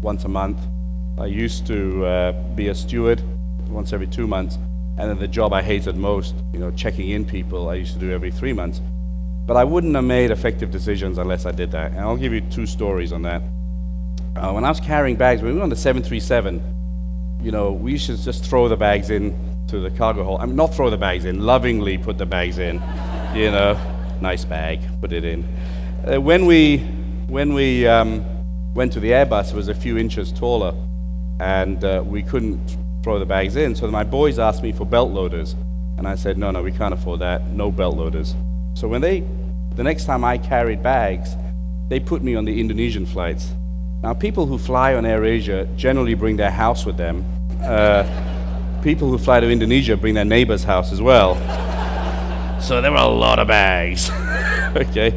once a month. I used to be a steward once every 2 months. And then the job I hated most, checking in people, I used to do every 3 months. But I wouldn't have made effective decisions unless I did that. And I'll give you 2 stories on that. When I was carrying bags, when we were on the 737, we used to just throw the bags in to the cargo hold. I mean, not throw the bags in, lovingly put the bags in. Nice bag, put it in. When we went to the Airbus, it was a few inches taller, and we couldn't throw the bags in. So my boys asked me for belt loaders, and I said, no, we can't afford that, no belt loaders. So the next time I carried bags, they put me on the Indonesian flights. Now, people who fly on AirAsia generally bring their house with them. People who fly to Indonesia bring their neighbor's house as well. So there were a lot of bags, okay?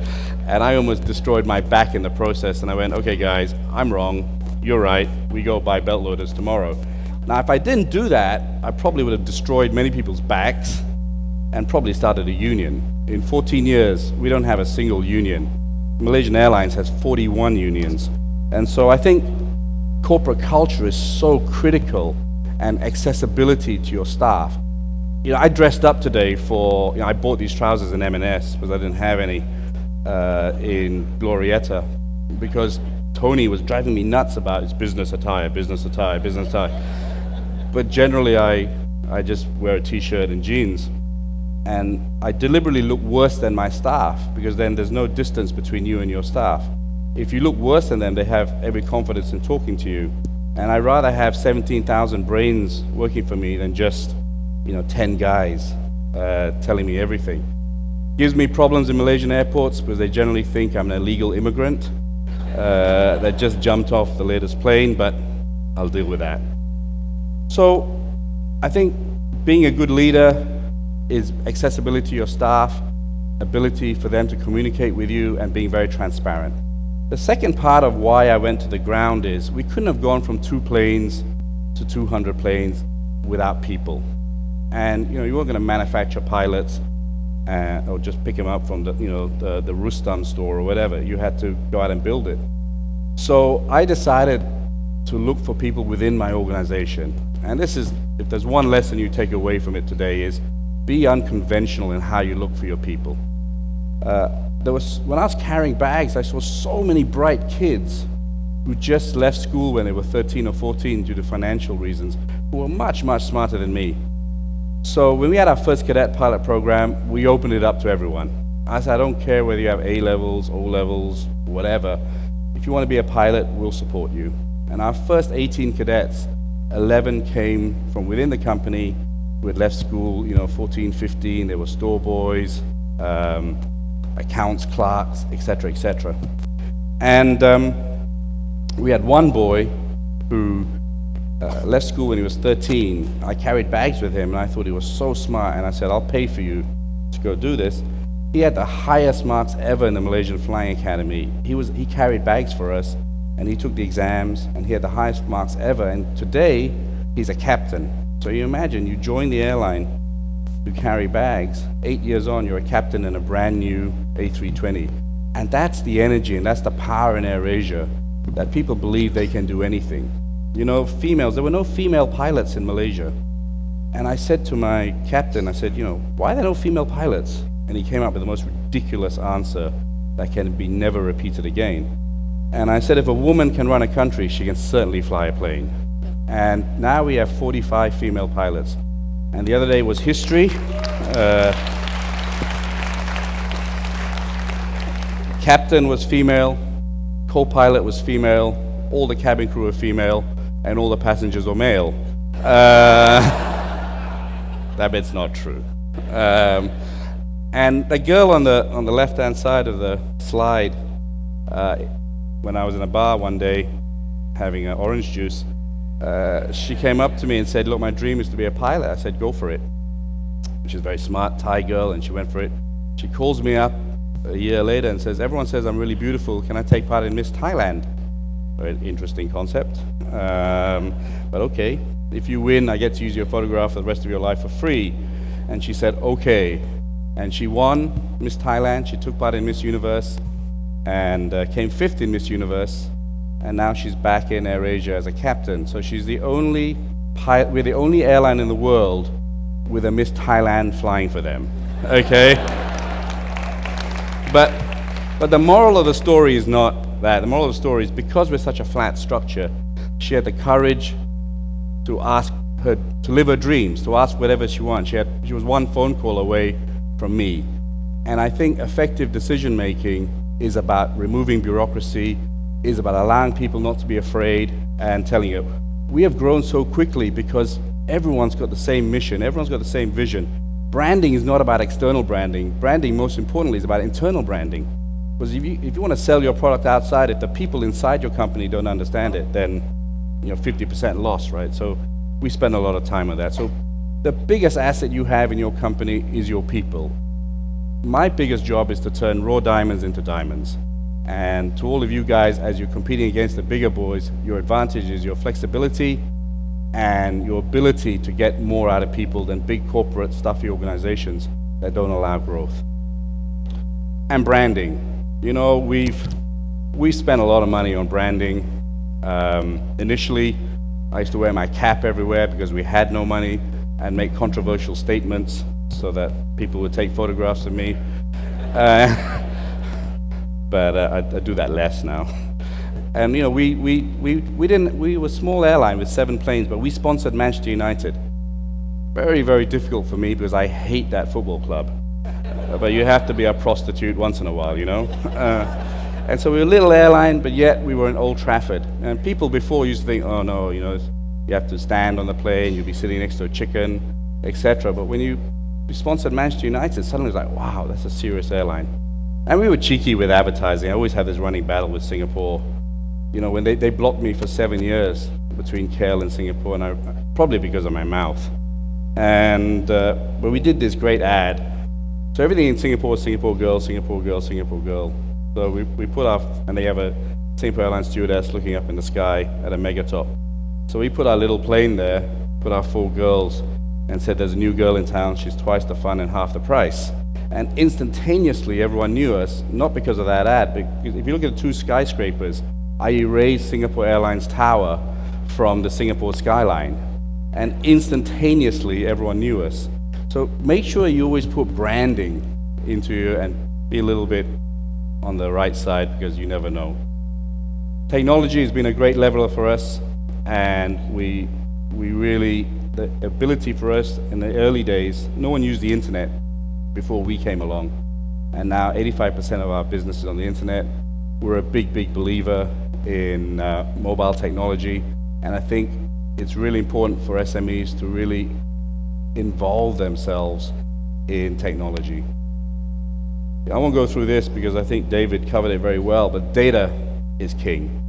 And I almost destroyed my back in the process, and I went, okay, guys, I'm wrong, you're right, we go buy belt loaders tomorrow. Now, if I didn't do that, I probably would have destroyed many people's backs and probably started a union. In 14 years, we don't have a single union. Malaysian Airlines has 41 unions. And so I think corporate culture is so critical, and accessibility to your staff. I dressed up today for, I bought these trousers in M&S because I didn't have any in Glorietta, because Tony was driving me nuts about his business attire. But generally I just wear a t-shirt and jeans. And I deliberately look worse than my staff, because then there's no distance between you and your staff. If you look worse than them, they have every confidence in talking to you. And I'd rather have 17,000 brains working for me than just 10 guys telling me everything. Gives me problems in Malaysian airports because they generally think I'm an illegal immigrant that just jumped off the latest plane, but I'll deal with that. So I think being a good leader is accessibility to your staff, ability for them to communicate with you, and being very transparent. The second part of why I went to the ground is we couldn't have gone from 2 planes to 200 planes without people. And you weren't going to manufacture pilots or just pick them up from the Rustam store or whatever. You had to go out and build it. So I decided to look for people within my organization. And this is, if there's one lesson you take away from it today, is be unconventional in how you look for your people. when I was carrying bags, I saw so many bright kids who just left school when they were 13 or 14 due to financial reasons, who were much, much smarter than me. So when we had our first cadet pilot program, we opened it up to everyone. I said, I don't care whether you have A levels, O levels, whatever. If you want to be a pilot, we'll support you. And our first 18 cadets, 11 came from within the company who had left school, 14, 15. They were store boys, accounts clerks, etc., etc. And we had one boy who left school when he was 13. I carried bags with him, and I thought he was so smart, and I said, I'll pay for you to go do this. He had the highest marks ever in the Malaysian Flying Academy. He carried bags for us, and he took the exams, and he had the highest marks ever, and today, he's a captain. So you imagine, you join the airline to carry bags, 8 years on, you're a captain in a brand new A320. And that's the energy, and that's the power in AirAsia, that people believe they can do anything. Females, there were no female pilots in Malaysia. And I said to my captain, I said, why are there no female pilots? And he came up with the most ridiculous answer that can be never repeated again. And I said, if a woman can run a country, she can certainly fly a plane. And now we have 45 female pilots. And the other day was history. Captain was female, co-pilot was female, all the cabin crew were female, and all the passengers were male. That bit's not true. And the girl on the left-hand side of the slide, when I was in a bar one day having an orange juice, she came up to me and said, look, my dream is to be a pilot. I said, go for it. She's a very smart Thai girl, and she went for it. She calls me up a year later and says, everyone says I'm really beautiful. Can I take part in Miss Thailand? Very interesting concept. But okay, if you win, I get to use your photograph for the rest of your life for free. And she said, okay. And she won Miss Thailand. She took part in Miss Universe and came 5th in Miss Universe. And now she's back in AirAsia as a captain. So she's the only we're the only airline in the world with a Miss Thailand flying for them. Okay? But the moral of the story is not that. The moral of the story is because we're such a flat structure, she had the courage to ask her to live her dreams, to ask whatever she wants. She was one phone call away from me. And I think effective decision making is about removing bureaucracy, is about allowing people not to be afraid and telling you. We have grown so quickly because everyone's got the same mission, everyone's got the same vision. Branding is not about external branding. Branding, most importantly, is about internal branding. Because if you want to sell your product outside, if the people inside your company don't understand it, then 50% loss, right? So we spend a lot of time on that. So the biggest asset you have in your company is your people. My biggest job is to turn raw diamonds into diamonds. And to all of you guys, as you're competing against the bigger boys, your advantage is your flexibility and your ability to get more out of people than big corporate stuffy organizations that don't allow growth. And branding. We've spent a lot of money on branding. Initially, I used to wear my cap everywhere because we had no money and make controversial statements so that people would take photographs of me. But I do that less now. And we were a small airline with 7 planes, but we sponsored Manchester United. Very, very difficult for me because I hate that football club. But you have to be a prostitute once in a while, And so we were a little airline, but yet we were in Old Trafford. And people before used to think, oh no, you have to stand on the plane, you'll be sitting next to a chicken, etc. But when we sponsored Manchester United, suddenly it was like, wow, that's a serious airline. And we were cheeky with advertising. I always had this running battle with Singapore. When they blocked me for 7 years between KL and Singapore, and probably because of my mouth. And but we did this great ad. So everything in Singapore was Singapore girl, Singapore girl, Singapore girl. So we put and they have a Singapore Airlines stewardess looking up in the sky at a megatop. So we put our little plane there, put our 4 girls, and said there's a new girl in town, she's twice the fun and half the price. And instantaneously everyone knew us, not because of that ad, because if you look at the 2 skyscrapers, I erased Singapore Airlines Tower from the Singapore skyline. And instantaneously everyone knew us. So make sure you always put branding into you and be a little bit on the right side because you never know. Technology has been a great leveler for us, and we really, the ability for us in the early days, no one used the internet before we came along. And now 85% of our business is on the internet. We're a big, big believer in mobile technology, and I think it's really important for SMEs to really involve themselves in technology. I won't go through this because I think David covered it very well, but data is king.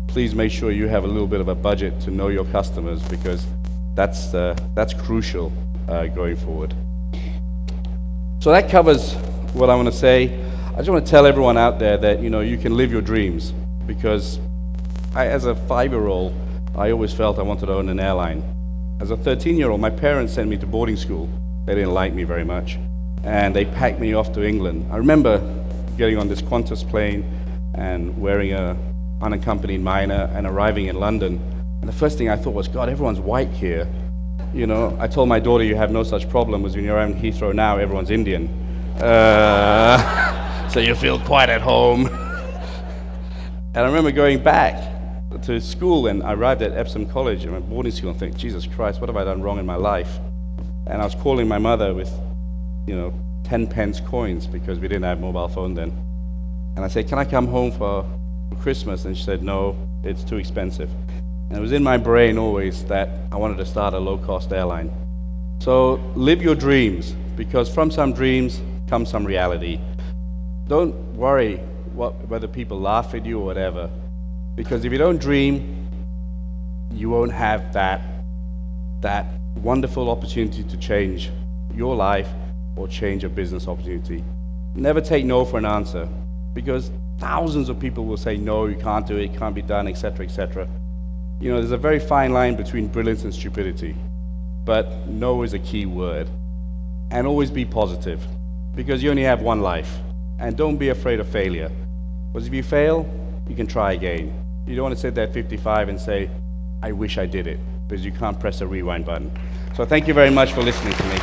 Please make sure you have a little bit of a budget to know your customers, because that's crucial going forward. So that covers what I want to say. I just want to tell everyone out there that you can live your dreams, because as a 5-year-old, I always felt I wanted to own an airline. As a 13-year-old, my parents sent me to boarding school. They didn't like me very much, and they packed me off to England. I remember getting on this Qantas plane and wearing a unaccompanied minor and arriving in London. And the first thing I thought was, God, everyone's white here. I told my daughter, you have no such problem, because when you're around Heathrow now, everyone's Indian. So you feel quite at home. And I remember going back to school, and I arrived at Epsom College, in my boarding school, and think, Jesus Christ, what have I done wrong in my life? And I was calling my mother with, 10 pence coins, because we didn't have mobile phone then. And I said, can I come home for Christmas? And she said, no, it's too expensive. And it was in my brain always that I wanted to start a low-cost airline. So live your dreams, because from some dreams comes some reality. Don't worry whether people laugh at you or whatever, because if you don't dream, you won't have that wonderful opportunity to change your life or change a business opportunity. Never take no for an answer, because thousands of people will say, no, you can't do it, it can't be done, etc., etc. There's a very fine line between brilliance and stupidity, but no is a key word. And always be positive, because you only have one life. And don't be afraid of failure, because if you fail, you can try again. You don't want to sit there at 55 and say, I wish I did it, because you can't press a rewind button. So thank you very much for listening to me.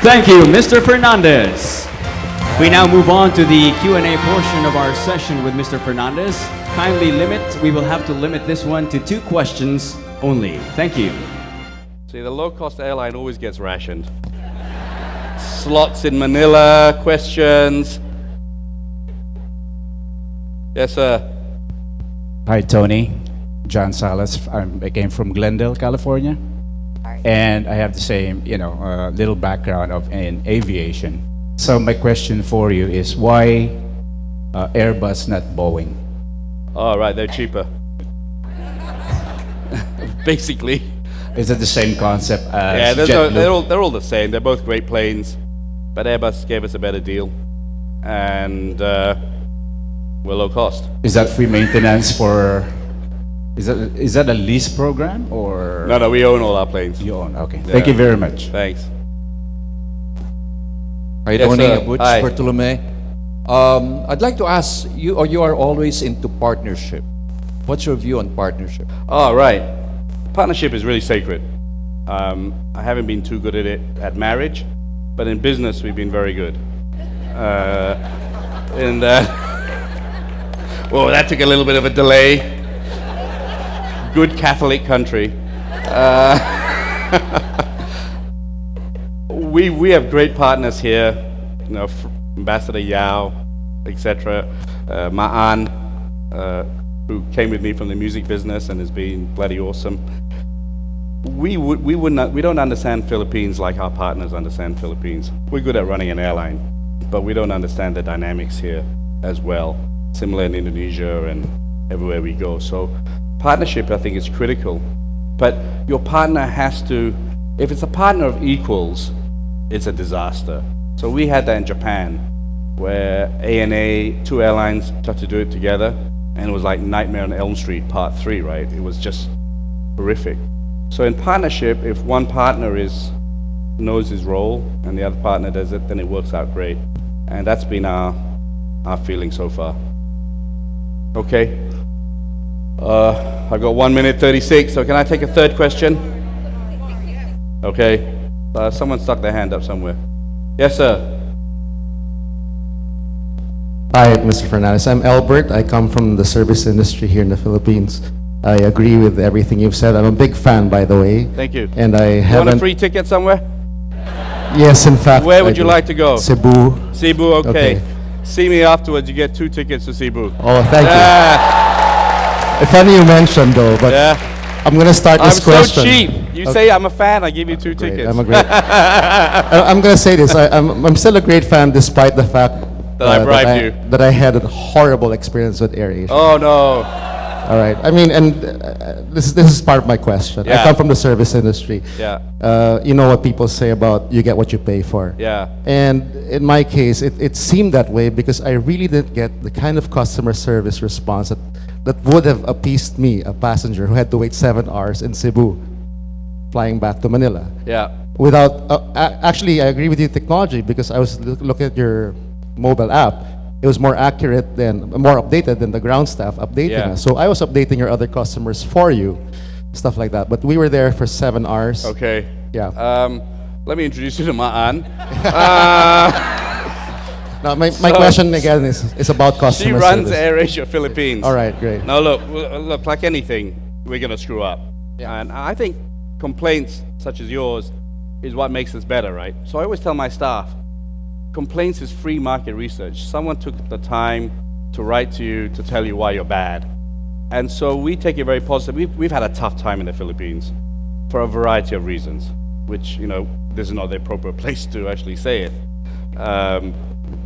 Thank you, Mr. Fernandez. We now move on to the Q&A portion of our session with Mr. Fernandez. We will have to limit this one to 2 questions only. Thank you. See, the low-cost airline always gets rationed. Slots in Manila, questions. Yes, sir. Hi, Tony. John Salas. I came from Glendale, California. And I have the same, little background in aviation. So my question for you is, why Airbus, not Boeing? Oh, right, they're cheaper. Basically. Is it the same concept as Yeah, they're all the same. They're both great planes, but Airbus gave us a better deal, and we're low cost. Is that free maintenance for? Is that a lease program or? No, we own all our planes. You own, okay. Yeah. Thank you very much. Thanks. Hi, Yes, Tony. sir. Butch Hi. Bartolome. I'd like to ask you, or you are always into partnership. What's your view on partnership? Oh, right. Partnership is really sacred. I haven't been too good at it at marriage, but in business we've been very good. Well, that took a little bit of a delay. Good Catholic country. We have great partners here, Ambassador Yao, etc. Ma'an, who came with me from the music business and has been bloody awesome. We don't understand Philippines like our partners understand Philippines. We're good at running an airline, but we don't understand the dynamics here as well. Similar in Indonesia and everywhere we go. So partnership, I think, is critical. But your partner has to, if it's a partner of equals, it's a disaster. So we had that in Japan, where ANA, 2 airlines tried to do it together, and it was like Nightmare on Elm Street Part 3, right? It was just horrific. So in partnership, if one partner knows his role and the other partner does it, then it works out great. And that's been our feeling so far. Okay. I've got 1 minute 36, so can I take a third question? Okay. Someone stuck their hand up somewhere. Yes, sir. Hi, Mr. Fernandez. I'm Albert. I come from the service industry here in the Philippines. I agree with everything you've said. I'm a big fan, by the way. Thank you. And I You want a haven't. free ticket somewhere? Yes, in fact. Where would I you do. like to go? Cebu. Cebu, okay. See me afterwards. You get 2 tickets to Cebu. Oh, thank you. It's funny you mentioned, though, but I'm going to start this I'm question. so cheap. You say I'm a fan, I give you 2 tickets. I'm a great. I'm going to say this. I'm still a great fan, despite the fact That I bribed you. that I had a horrible experience with AirAsia. Oh no. All right. I mean, and this is part of my question. I Yeah. come from the service industry. Yeah. You know what people say about you get what you pay for. Yeah. And in my case, it seemed that way because I really didn't get the kind of customer service response that would have appeased me, a passenger who had to wait 7 hours in Cebu, flying back to Manila. Yeah. Without, actually, I agree with you, technology, because I was looking at your mobile app. It was more accurate more updated than the ground staff updating Yeah. us. So I was updating your other customers for you, stuff like that. But we were there for 7 hours. Okay. Yeah. Let me introduce you to Ma'an. Now, my question again is about customer She runs service. AirAsia Philippines. All right, great. Now look, like anything, we're gonna screw up. And I think complaints such as yours is what makes us better, right? So I always tell my staff, complaints is free market research. Someone took the time to write to you to tell you why you're bad. And so we take it very positive. We've had a tough time in the Philippines for a variety of reasons, which, you know, this is not the appropriate place to actually say it.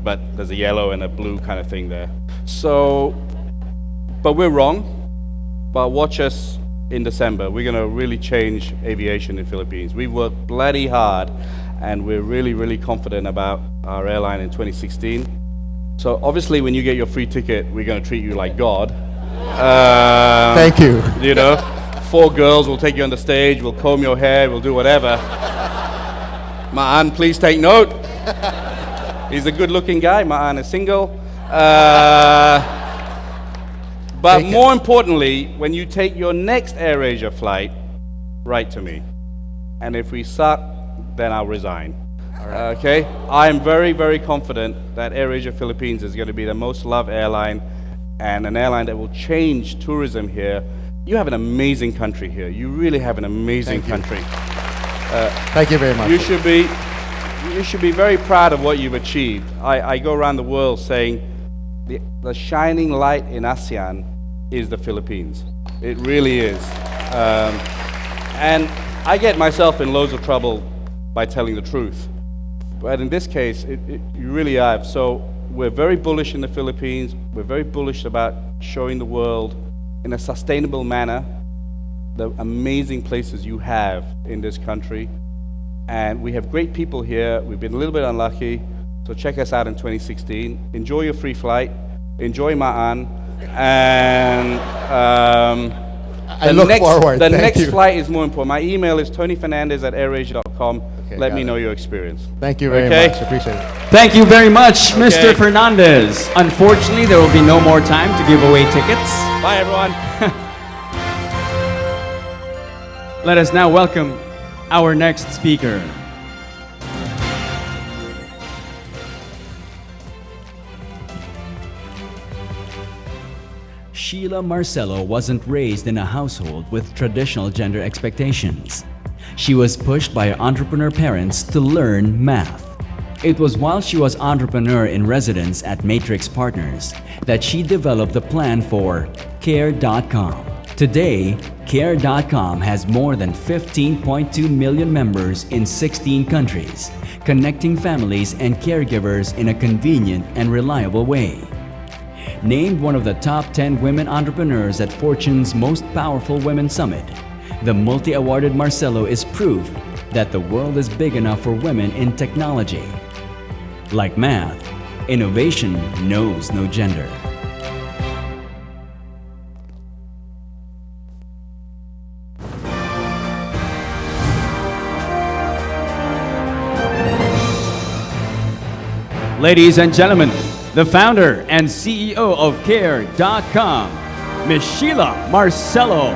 But there's a yellow and a blue kind of thing there. So, but we're wrong. But watch us in December. We're gonna really change aviation in Philippines. We've worked bloody hard, and we're really, really confident about our airline in 2016. So obviously, when you get your free ticket, we're gonna treat you like God. Thank you. You know, 4 girls will take you on the stage, we'll comb your hair, we'll do whatever. Ma'an, please take note. He's a good-looking guy. Ma'an is single. But more importantly, when you take your next AirAsia flight, write to me. And if we suck, then I'll resign. Okay? I am very, very confident that AirAsia Philippines is going to be the most loved airline and an airline that will change tourism here. You have an amazing country here. You really have an amazing country. Thank you very much. You should be very proud of what you've achieved. I go around the world saying the shining light in ASEAN is the Philippines. It really is. And I get myself in loads of trouble by telling the truth. But in this case, you really have. So we're very bullish in the Philippines. We're very bullish about showing the world in a sustainable manner the amazing places you have in this country. And we have great people here. We've been a little bit unlucky. So check us out in 2016. Enjoy your free flight. Enjoy Ma'an. And I look forward. The Thank next you. flight is more important. My email is tonyfernandez@airasia.com. Let me know your experience. Thank you very much. Appreciate it. Thank you very much, Okay. Mr. Fernandez. Unfortunately, there will be no more time to give away tickets. Bye, everyone. Let us now welcome our next speaker. Sheila Marcelo wasn't raised in a household with traditional gender expectations. She was pushed by her entrepreneur parents to learn math. It was while she was entrepreneur in residence at Matrix Partners that she developed the plan for Care.com. Today, Care.com has more than 15.2 million members in 16 countries, connecting families and caregivers in a convenient and reliable way. Named one of the top 10 women entrepreneurs at Fortune's Most Powerful Women Summit, the multi-awarded Marcelo is proof that the world is big enough for women in technology. Like math, innovation knows no gender. Ladies and gentlemen, the founder and CEO of Care.com, Ms. Sheila Marcelo.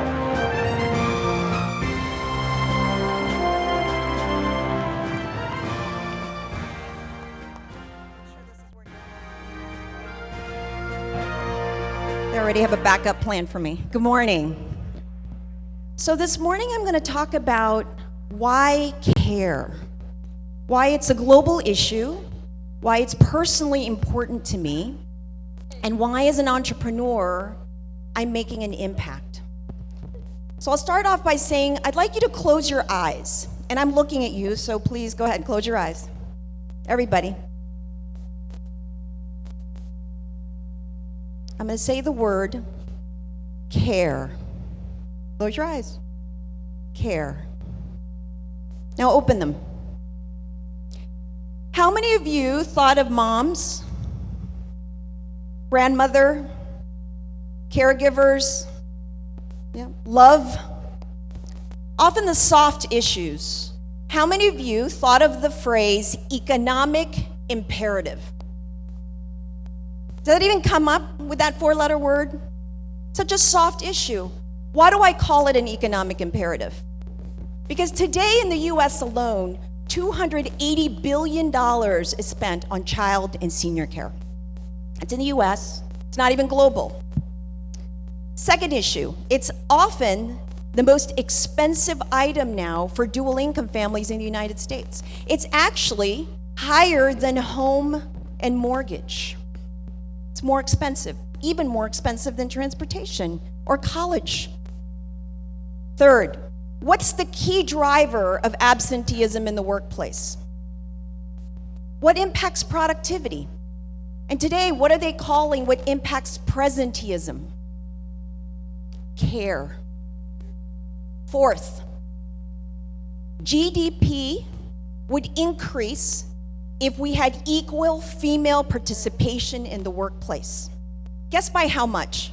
They already have a backup plan for me. Good morning. So this morning I'm going to talk about why care, why it's a global issue, why it's personally important to me, and why as an entrepreneur I'm making an impact. So I'll start off by saying I'd like you to close your eyes. And I'm looking at you, so please go ahead and close your eyes. Everybody. I'm going to say the word care. Close your eyes. Care. Now open them. How many of you thought of moms, grandmother, caregivers, love? Often the soft issues. How many of you thought of the phrase economic imperative? Does that even come up with that four-letter word? Such a soft issue. Why do I call it an economic imperative? Because today in the US alone, $280 billion is spent on child and senior care. It's in the US, it's not even global. Second issue, it's often the most expensive item now for dual income families in the United States. It's actually higher than home and mortgage. It's more expensive, even more expensive than transportation or college. Third, what's the key driver of absenteeism in the workplace? What impacts productivity? And today, what are they calling what impacts presenteeism? Care. Fourth, GDP would increase if we had equal female participation in the workplace. Guess by how much?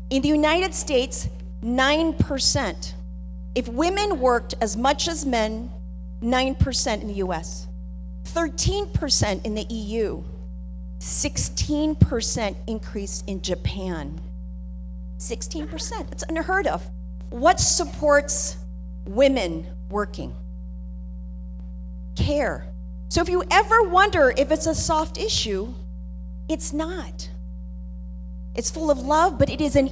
In the United States, 9%. If women worked as much as men, 9% in the US, 13% in the EU, 16% increase in Japan. 16%, it's unheard of. What supports women working? Care. So if you ever wonder if it's a soft issue, it's not. It's full of love, but it is an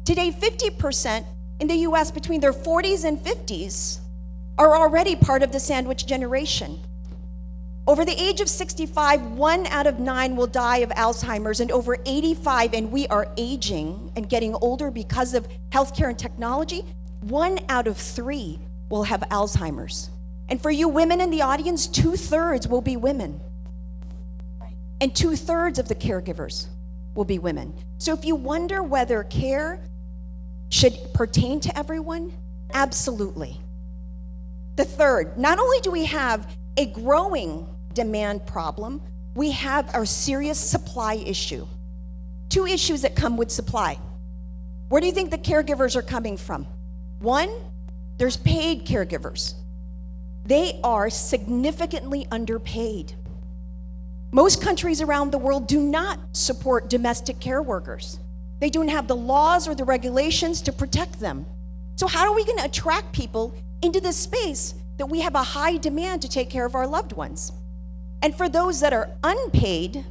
Today, 50% in the US between their 40s and 50s are already part of the sandwich generation. Over the age of 65, 1 out of 9 will die of Alzheimer's, and over 85, and we are aging and getting older because of healthcare and technology, 1 out of 3 will have Alzheimer's. And for you women in the audience, 2/3 will be women. And 2/3 of the caregivers will be women. So if you wonder whether care should pertain to everyone, absolutely. The third, not only do we have a growing demand problem, we have our serious supply issue. 2 issues that come with supply. Where do you think the caregivers are coming from? 1, there's paid caregivers. They are significantly underpaid. Most countries around the world do not support domestic care workers. They don't have the laws or the regulations to protect them. So how are we going to attract people into this space that we have a high demand to take care of our loved ones? And for those that are unpaid,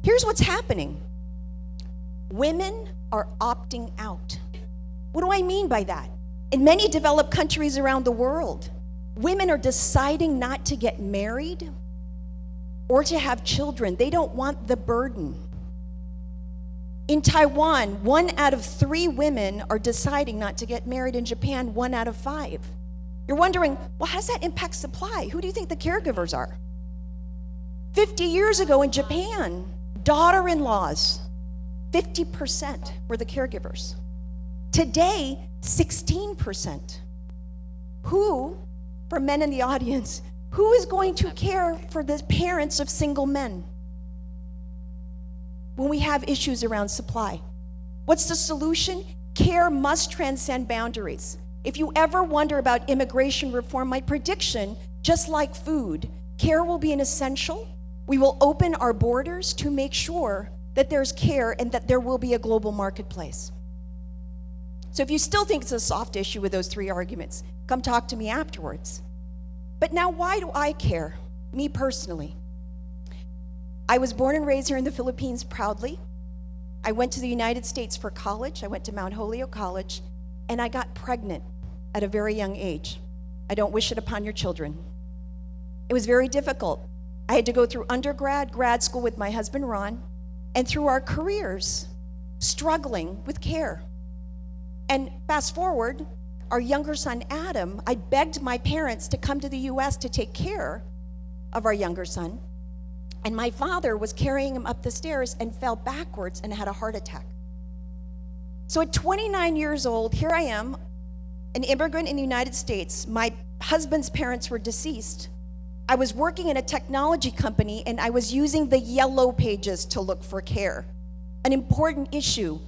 here's what's happening. Women are opting out. What do I mean by that? In many developed countries around the world, women are deciding not to get married or to have children. They don't want the burden. In Taiwan, 1 out of 3 women are deciding not to get married. In Japan, 1 out of 5. You're wondering, well, how does that impact supply? Who do you think the caregivers are? 50 years ago in Japan, daughter-in-laws, 50% were the caregivers. Today, 16%. Who, for men in the audience, Who is going to care for the parents of single men when we have issues around supply? What's the solution? Care must transcend boundaries. If you ever wonder about immigration reform, my prediction, just like food, care will be an essential. We will open our borders to make sure that there's care and that there will be a global marketplace. So if you still think it's a soft issue with those three arguments, come talk to me afterwards. But now, why do I care? Me personally. I was born and raised here in the Philippines proudly. I went to the United States for college. I went to Mount Holyoke College, and I got pregnant at a very young age. I don't wish it upon your children. It was very difficult. I had to go through undergrad, grad school with my husband, Ron, and through our careers, struggling with care. And fast forward, our younger son, Adam, I begged my parents to come to the US to take care of our younger son. And my father was carrying him up the stairs and fell backwards and had a heart attack. So at 29 years old, here I am, an immigrant in the United States. My husband's parents were deceased. I was working in a technology company, and I was using the yellow pages to look for care, an important issue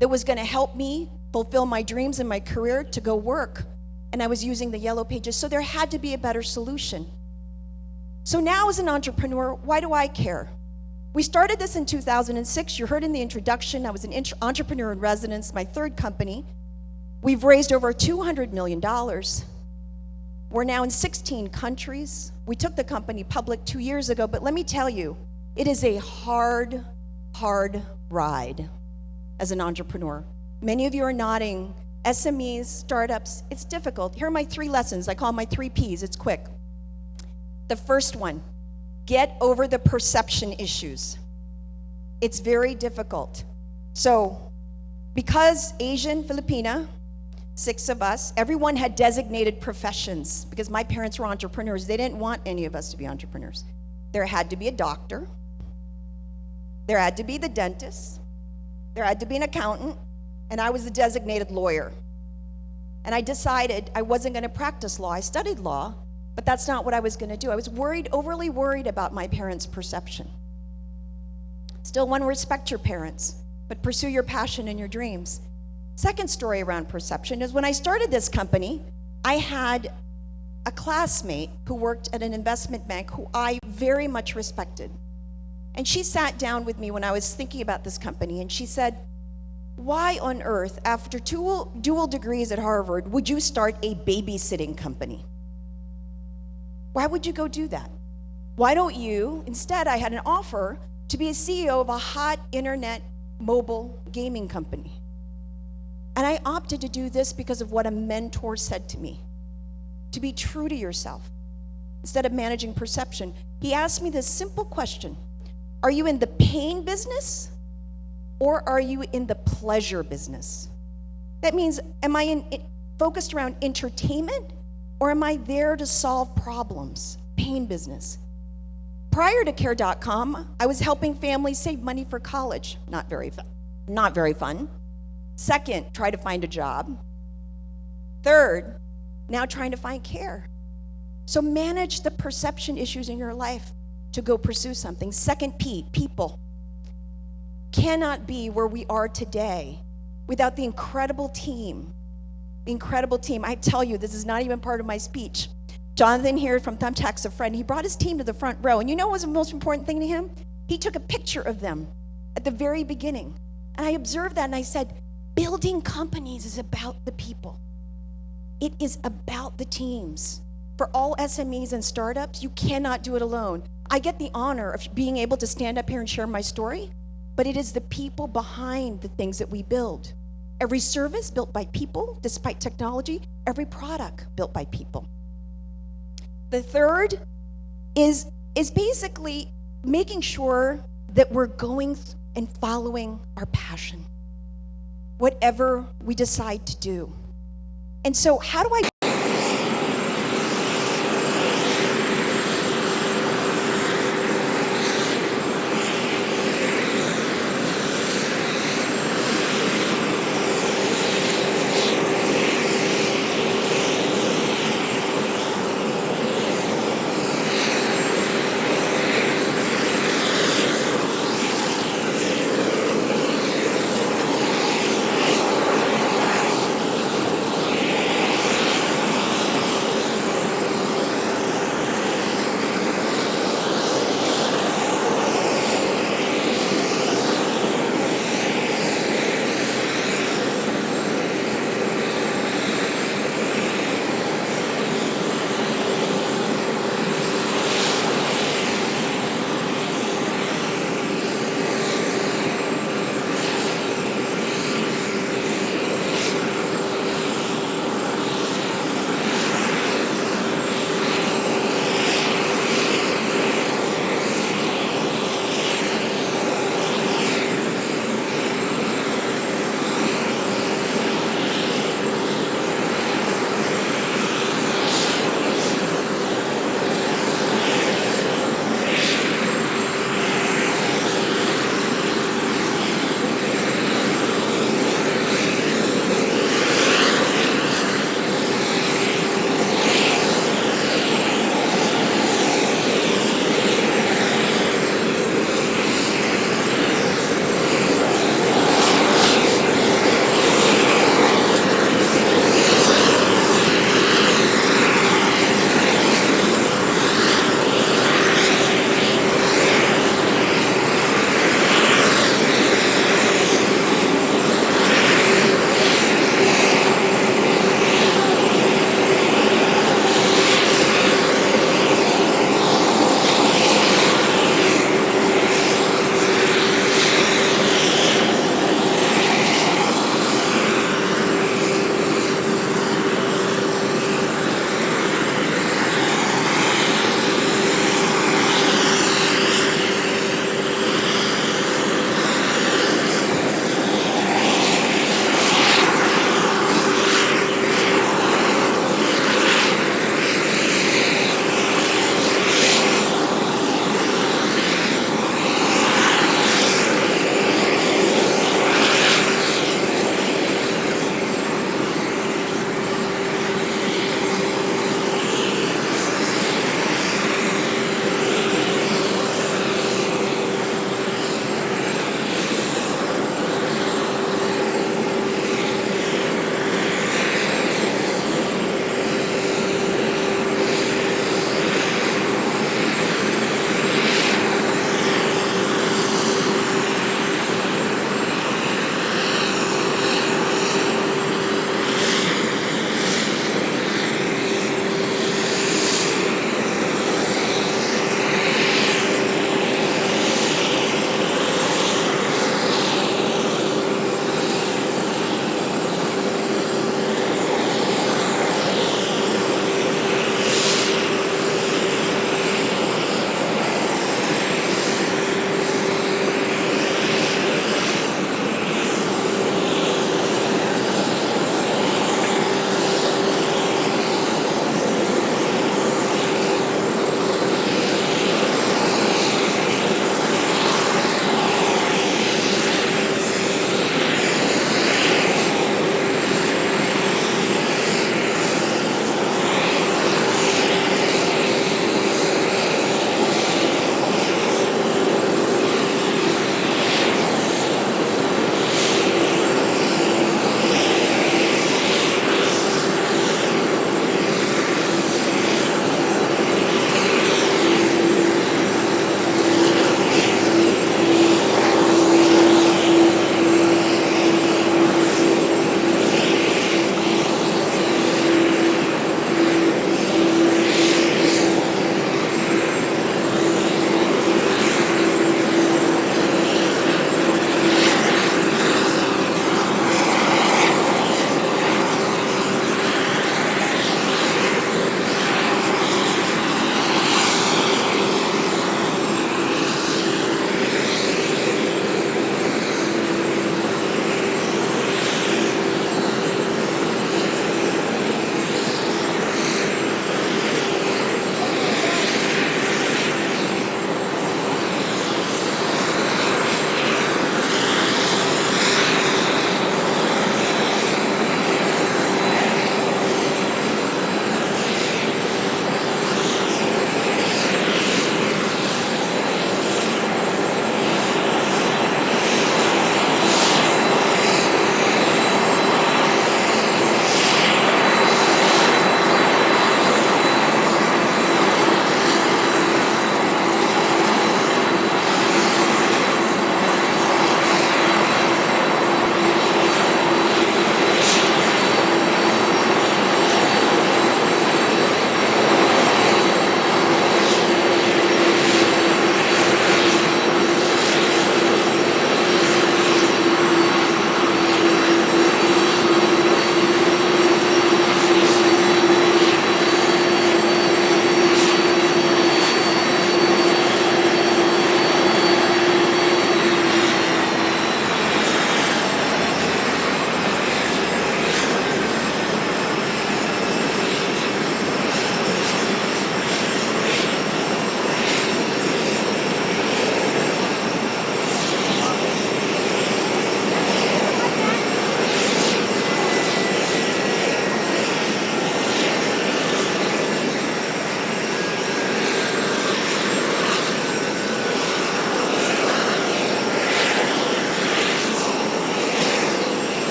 that was going to help me fulfill my dreams in my career to go work. And I was using the yellow pages, so there had to be a better solution. So now as an entrepreneur, why do I care? We started this in 2006. You heard in the introduction, I was an entrepreneur in residence, my third company. We've raised over $200 million. We're now in 16 countries. We took the company public 2 years ago, but let me tell you, it is a hard ride as an entrepreneur. Many of you are nodding. SMEs, startups, it's difficult. Here are my 3 lessons. I call them my 3 Ps. It's quick. The first one, get over the perception issues. It's very difficult. So, because Asian, Filipina, 6 of us, everyone had designated professions because my parents were entrepreneurs. They didn't want any of us to be entrepreneurs. There had to be a doctor. There had to be the dentist. There had to be an accountant. And I was the designated lawyer. And I decided I wasn't going to practice law. I studied law, but that's not what I was going to do. I was overly worried about my parents' perception. Still want to respect your parents, but pursue your passion and your dreams. Second story around perception is when I started this company, I had a classmate who worked at an investment bank who I very much respected. And she sat down with me when I was thinking about this company, and she said, why on earth, after dual degrees at Harvard, would you start a babysitting company? Why would you go do that? Why don't you, instead I had an offer to be a CEO of a hot internet mobile gaming company. And I opted to do this because of what a mentor said to me, to be true to yourself instead of managing perception. He asked me this simple question: are you in the pain business or are you in the pleasure business? That means, am I focused around entertainment or am I there to solve problems? Pain business. Prior to Care.com, I was helping families save money for college. Not very fun. Second, try to find a job. Third, now trying to find care. So manage the perception issues in your life to go pursue something. Second P, people. Cannot be where we are today without the incredible team. The incredible team. I tell you, this is not even part of my speech. Jonathan here from Thumbtack's a friend. He brought his team to the front row. And you know what was the most important thing to him? He took a picture of them at the very beginning. And I observed that and I said, building companies is about the people. It is about the teams. For all SMEs and startups, you cannot do it alone. I get the honor of being able to stand up here and share my story, but it is the people behind the things that we build. Every service built by people, despite technology. Every product built by people. The third is basically making sure that we're going and following our passion, whatever we decide to do. And so how do I